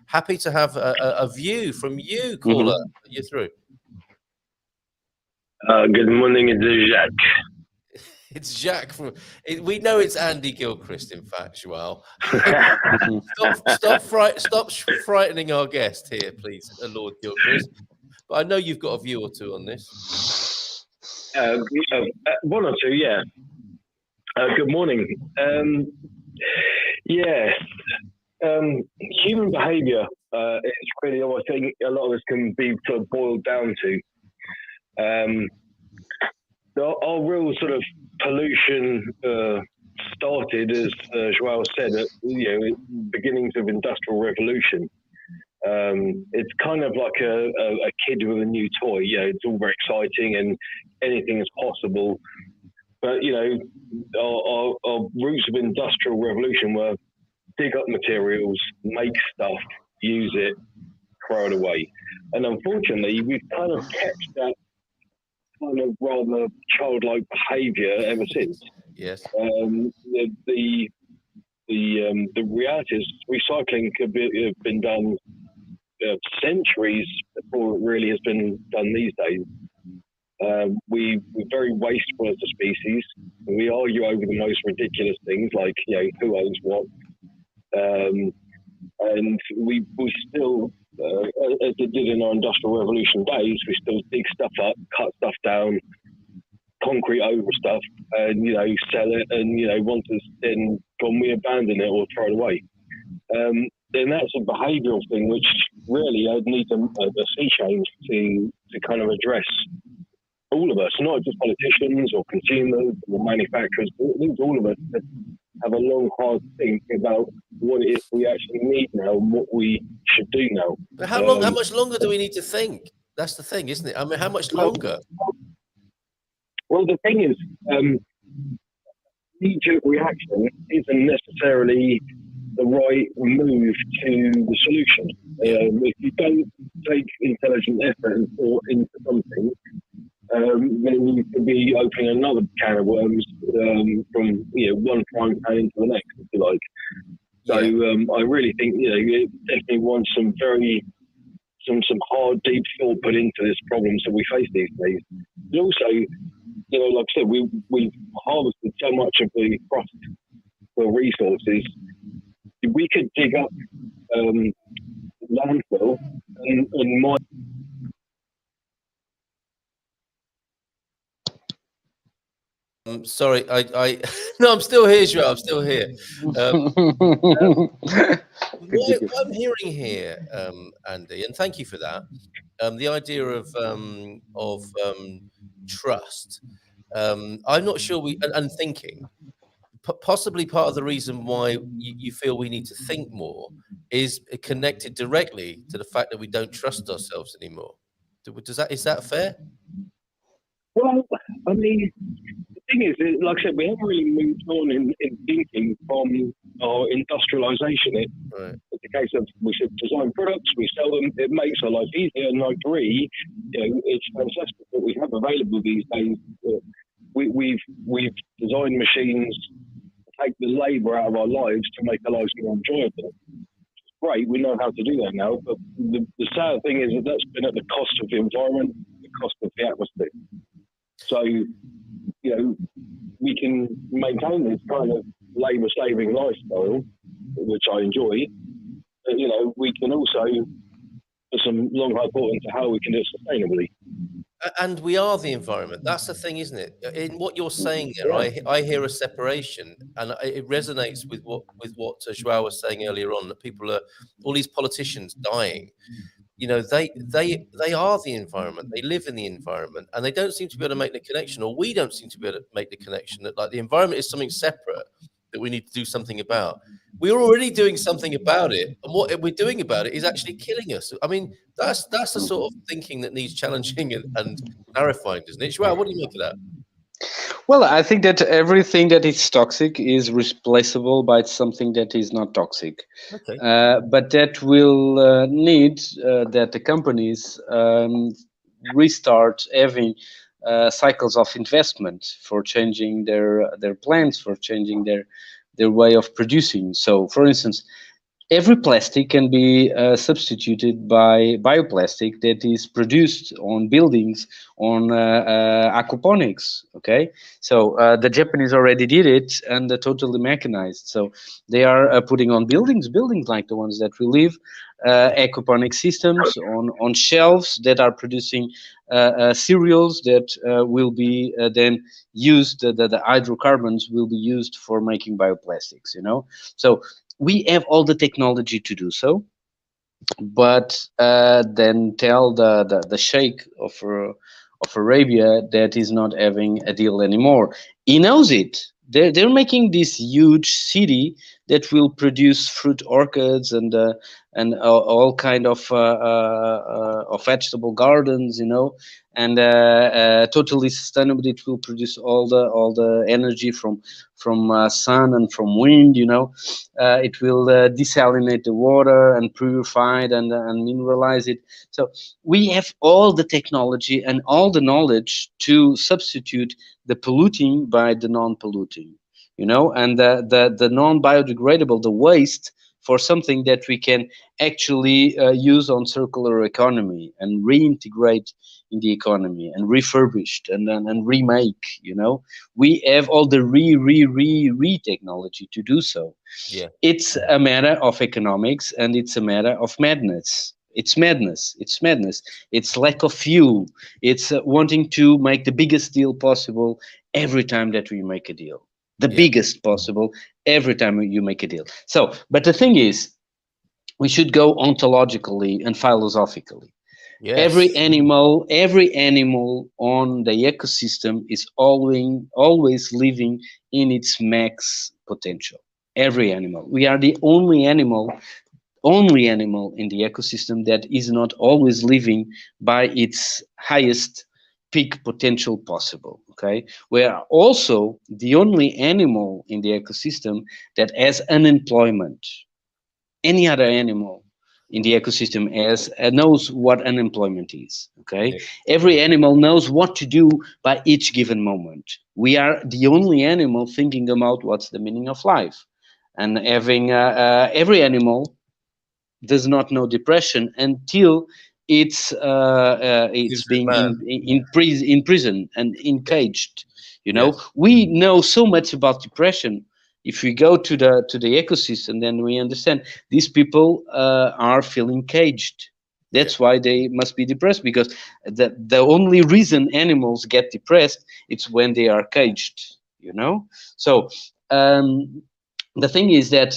happy to have a view from you, caller. You're through. Good morning, it's Jacques. It's Jacques from. We know it's Andy Gilchrist, in fact, João. Stop frightening our guest here, please, Lord Gilchrist. But I know you've got a view or two on this. One or two, yeah. Good morning. Human behaviour is really what I think a lot of us can be sort of boiled down to. Our real sort of pollution started, as João said, at beginnings of industrial revolution. It's kind of like a kid with a new toy. It's all very exciting and anything is possible. But our roots of industrial revolution were dig up materials, make stuff, use it, throw it away. And unfortunately, we've kind of kept that kind of rather childlike behaviour ever since. Yes. The reality is recycling could have been done centuries before it really has been done these days. We're very wasteful as a species. We argue over the most ridiculous things like who owns what, and we still, as it did in our industrial revolution days, we still dig stuff up, cut stuff down, concrete over stuff, and sell it, and once it's then gone, we abandon it or throw it away. And that's a behavioural thing which really needs a sea change to kind of address all of us, not just politicians or consumers or manufacturers. It needs all of us to have a long, hard think about what it is we actually need now and what we should do now. But how much longer do we need to think? That's the thing, isn't it? I mean, how much longer? Well, the thing is, knee-jerk reaction isn't necessarily the right move to the solution. If you don't take intelligent effort and thought into something, then you could be opening another can of worms from one frying pan into the next, if you like. So I really think it definitely wants some hard, deep thought put into this problems that we face these days. But also, like I said, we've harvested so much of the fossil resources. We could dig up landfill and mine. Sorry, no, I'm still here, João. I'm still here. What I'm hearing here, Andy, and thank you for that. The idea of trust. I'm not sure and thinking. Possibly part of the reason why you feel we need to think more is connected directly to the fact that we don't trust ourselves anymore. Is that fair? Well, I mean, the thing is, like I said, we haven't really moved on in thinking from our industrialization. Right. It's a case of we should design products, we sell them, it makes our life easier, and I agree, it's fantastic that we have available these days. We've designed machines to take the labour out of our lives to make our lives more enjoyable. It's great, we know how to do that now, but the sad thing is that that's been at the cost of the environment, the cost of the atmosphere. So, we can maintain this kind of labour-saving lifestyle, which I enjoy. But, we can also put some long, hard thought into how we can do it sustainably. And we are the environment. That's the thing, isn't it? In what you're saying there, I hear a separation, and it resonates with what João was saying earlier on, that people are, all these politicians dying. They are the environment. They live in the environment, and they don't seem to be able to make the connection, or we don't seem to be able to make the connection that like the environment is something separate that we need to do something about. We're already doing something about it, and what we're doing about it is actually killing us. I mean, that's the sort of thinking that needs challenging and clarifying, doesn't it? João, what do you make of that? Well, I think that everything that is toxic is replaceable by something that is not toxic. Okay. But that will need that the companies restart having cycles of investment for changing their plans, for changing their way of producing. So, for instance, every plastic can be substituted by bioplastic that is produced on buildings on aquaponics. Okay, so the Japanese already did it, and they're totally mechanized. So they are putting on buildings like the ones that we live, aquaponic systems on shelves that are producing cereals that will be then used. The hydrocarbons will be used for making bioplastics. So we have all the technology to do so, but then tell the Sheikh of Arabia that is not having a deal anymore. He knows it. They're making this huge city that will produce fruit orchards and all kind of vegetable gardens, and totally sustainable. It will produce all the energy from sun and from wind. It will desalinate the water and purify it and mineralize it. So we have all the technology and all the knowledge to substitute the polluting by the non-polluting, and the non-biodegradable, the waste, for something that we can actually use on circular economy and reintegrate in the economy and refurbished and remake. We have all the re technology to do so. Yeah, it's a matter of economics, and it's a matter of madness. It's madness. It's lack of fuel. It's wanting to make the biggest deal possible every time that we make a deal. The biggest possible every time you make a deal. So, but the thing is, we should go ontologically and philosophically. Yes. Every animal on the ecosystem is always living in its max potential. Every animal. We are the only animal in the ecosystem that is not always living by its highest peak potential possible. Okay, we are also the only animal in the ecosystem that has unemployment. Any other animal in the ecosystem knows what unemployment is. Okay, Yeah. every animal knows what to do by each given moment. We are the only animal thinking about what's the meaning of life, and having every animal does not know depression until it's Gives it, being man. in prison and Yes. encaged. You know, Yes. we know so much about depression. If we go to the ecosystem, then we understand these people are feeling caged. That's Yeah. why they must be depressed, because the only reason animals get depressed it's when they are caged. You know, so. The thing is that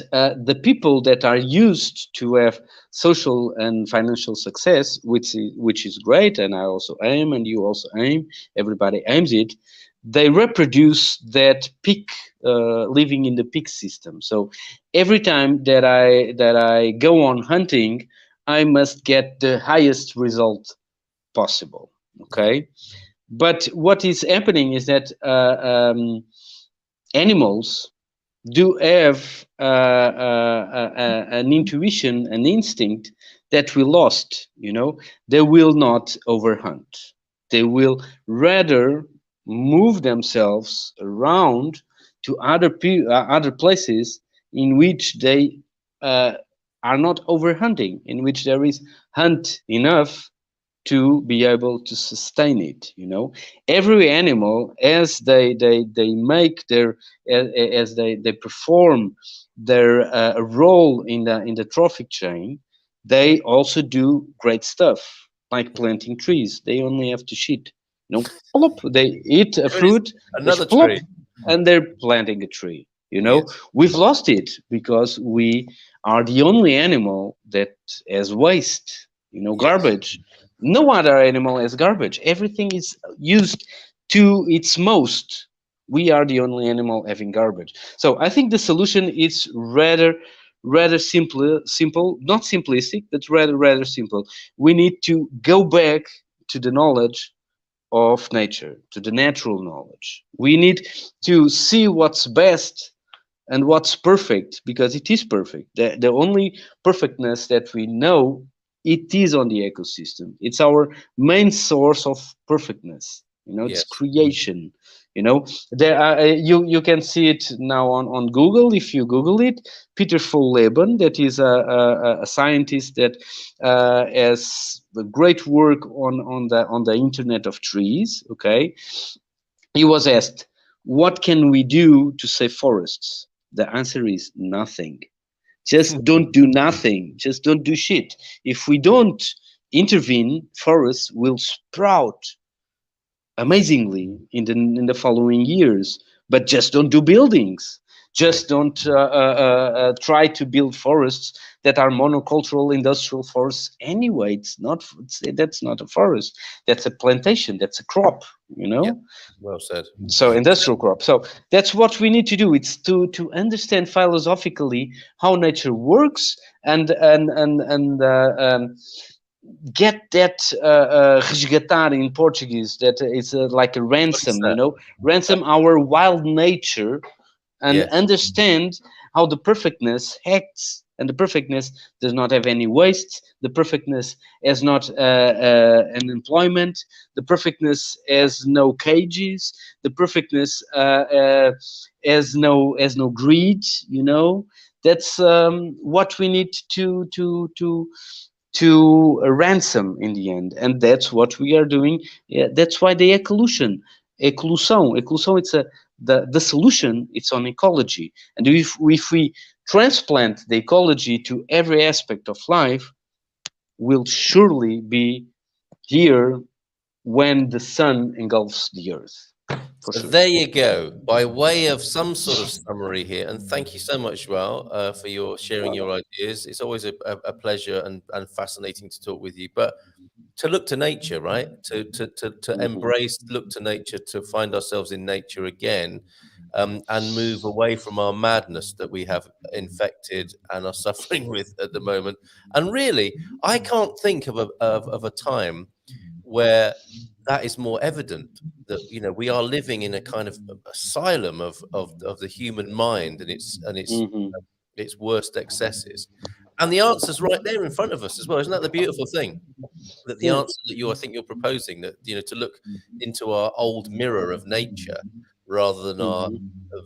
the people that are used to have social and financial success, which is great, and I also aim, and you also aim, everybody aims it, they reproduce that peak, living in the peak system. So every time that I go on hunting, I must get the highest result possible. Okay, but what is happening is that animals do have an intuition, an instinct that we lost. You know, they will not overhunt. They will rather move themselves around to other places in which they uh, are not overhunting, in which there is hunt enough to be able to sustain it. You know, every animal, as they make their as they perform their role in the trophic chain, they also do great stuff like planting trees. They only have to shit, you know, plop, they eat a There is fruit, they another plop, tree. and they're planting a tree. You know, Yes. we've lost it because we are the only animal that has waste, you know, Yes. garbage. No other animal has garbage. Everything is used to its most. We are the only animal having garbage. So I think the solution is rather simple, not simplistic, but rather simple. We need to go back to the knowledge of nature, to the natural knowledge. We need to see what's best and what's perfect, because it is perfect. The only perfectness that we know, it is on the ecosystem. It's our main source of perfectness. You know, it's Yes. creation. You know, there are, you can see it now on Google. If you Google it, Peter Leben, that is a scientist that has a great work on the Internet of Trees. Okay, he was asked, what can we do to save forests? The answer is nothing. Just don't do nothing. Just don't do shit. If we don't intervene, forests will sprout amazingly in the following years. But just don't do buildings. Yeah. Just don't try to build forests that are monocultural industrial forests anyway. That's not a forest. That's a plantation. That's a crop. You Yeah. know. Well said. So industrial crop. So that's what we need to do. It's to understand philosophically how nature works, and get that resgatar in Portuguese. That is like a What is ransom. You that? know, ransom our wild nature and Yes. understand how the perfectness acts. And the perfectness does not have any waste. The perfectness has not an employment. The perfectness has no cages. The perfectness has no greed. You know, that's what we need to ransom in the end, and that's what we are doing. Yeah, that's why the eclusão, it's the solution. It's on ecology, and if we transplant the ecology to every aspect of life, we'll surely be here when the sun engulfs the earth. So there you go. By way of some sort of summary here, and thank you so much, João, for your sharing your ideas. It's always a pleasure and fascinating to talk with you. But to look to nature, right? To embrace, look to nature, to find ourselves in nature again, and move away from our madness that we have infected and are suffering with at the moment. And really, I can't think of a time where that is more evident, that we are living in a kind of asylum of the human mind and its worst excesses, and the answer's right there in front of us as well. Isn't that the beautiful thing? That the answer that I think you're proposing, that to look into our old mirror of nature rather than our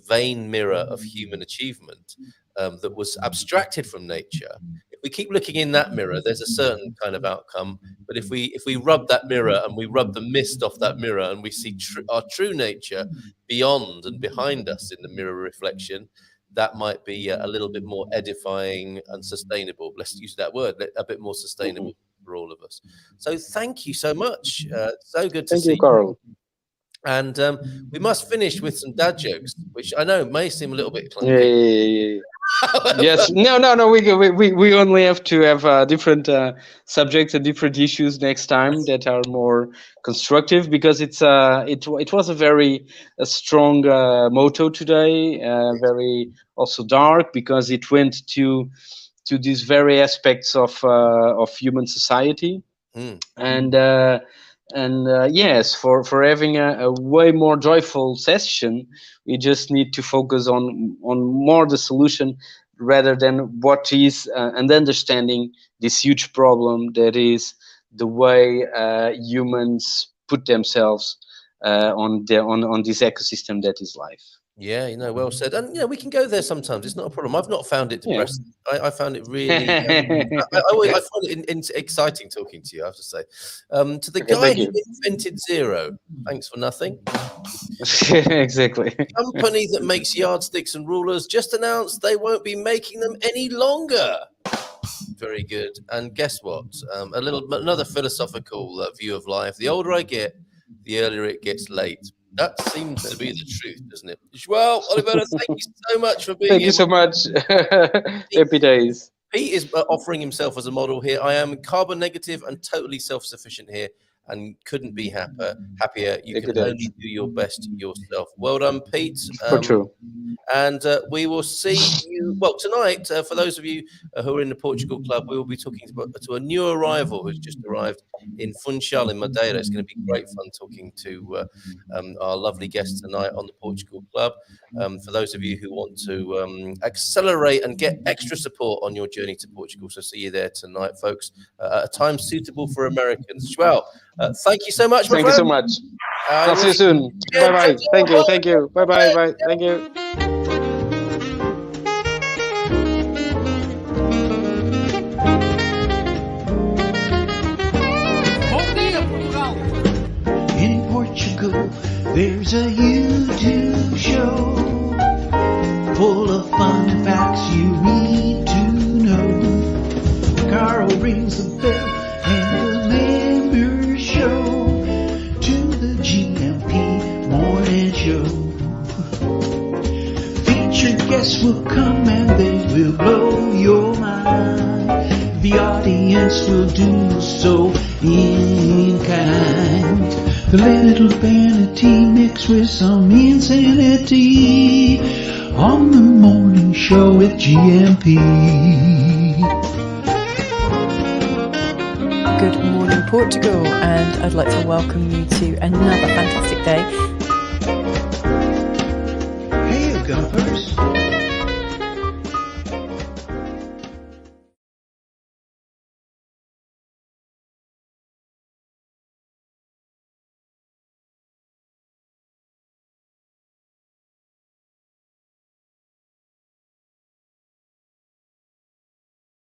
vain mirror of human achievement, that was abstracted from nature. If we keep looking in that mirror, there's a certain kind of outcome. But if we rub that mirror and we rub the mist off that mirror and we see our true nature beyond and behind us in the mirror reflection, that might be a little bit more edifying and sustainable. Let's use that word, a bit more sustainable for all of us. So thank you so much. So good to see you, Carl. And we must finish with some dad jokes, which I know may seem a little bit clunky. Yes. No. We only have to have different subjects and different issues next time that are more constructive, because it was a very strong motto today, very also dark, because it went to these very aspects of human society, and yes, for having a way more joyful session, we just need to focus on more the solution rather than what is, and understanding this huge problem that is the way humans put themselves on this ecosystem that is life. Yeah, well said. And we can go there sometimes. It's not a problem. I've not found it depressing. I found it really. I find it exciting talking to you, I have to say. To the guy who invented zero, thanks for nothing. Exactly. Company that makes yardsticks and rulers just announced they won't be making them any longer. Very good. And guess what? Another philosophical view of life. The older I get, the earlier it gets late. That seems to be the truth, doesn't it? João Oliveira, thank you so much for being here. Thank you so much. Happy days. Pete is offering himself as a model here. I am carbon negative and totally self-sufficient here, and couldn't be happier. You can only do your best yourself. Well done, Pete. For true. And we will see you, tonight, for those of you who are in the Portugal Club, we will be talking to a new arrival who's just arrived in Funchal in Madeira. It's going to be great fun talking to our lovely guests tonight on the Portugal Club. For those of you who want to accelerate and get extra support on your journey to Portugal, so see you there tonight, folks, at a time suitable for Americans. Well, thank you so much, my friend. Thank you so much. I'll see you soon. Bye-bye. Thank you. Bye-bye. Thank you. In Portugal, there's a YouTube show full of fun facts you need to know. Carl rings the bell and the members show to the GMP morning show. Featured guests will come and they will blow your mind. The audience will do so in kind. The little vanity mixed with some insanity on the morning show with GMP. Good morning, Portugal, and I'd like to welcome you to another fantastic day. Hey, Gumpers.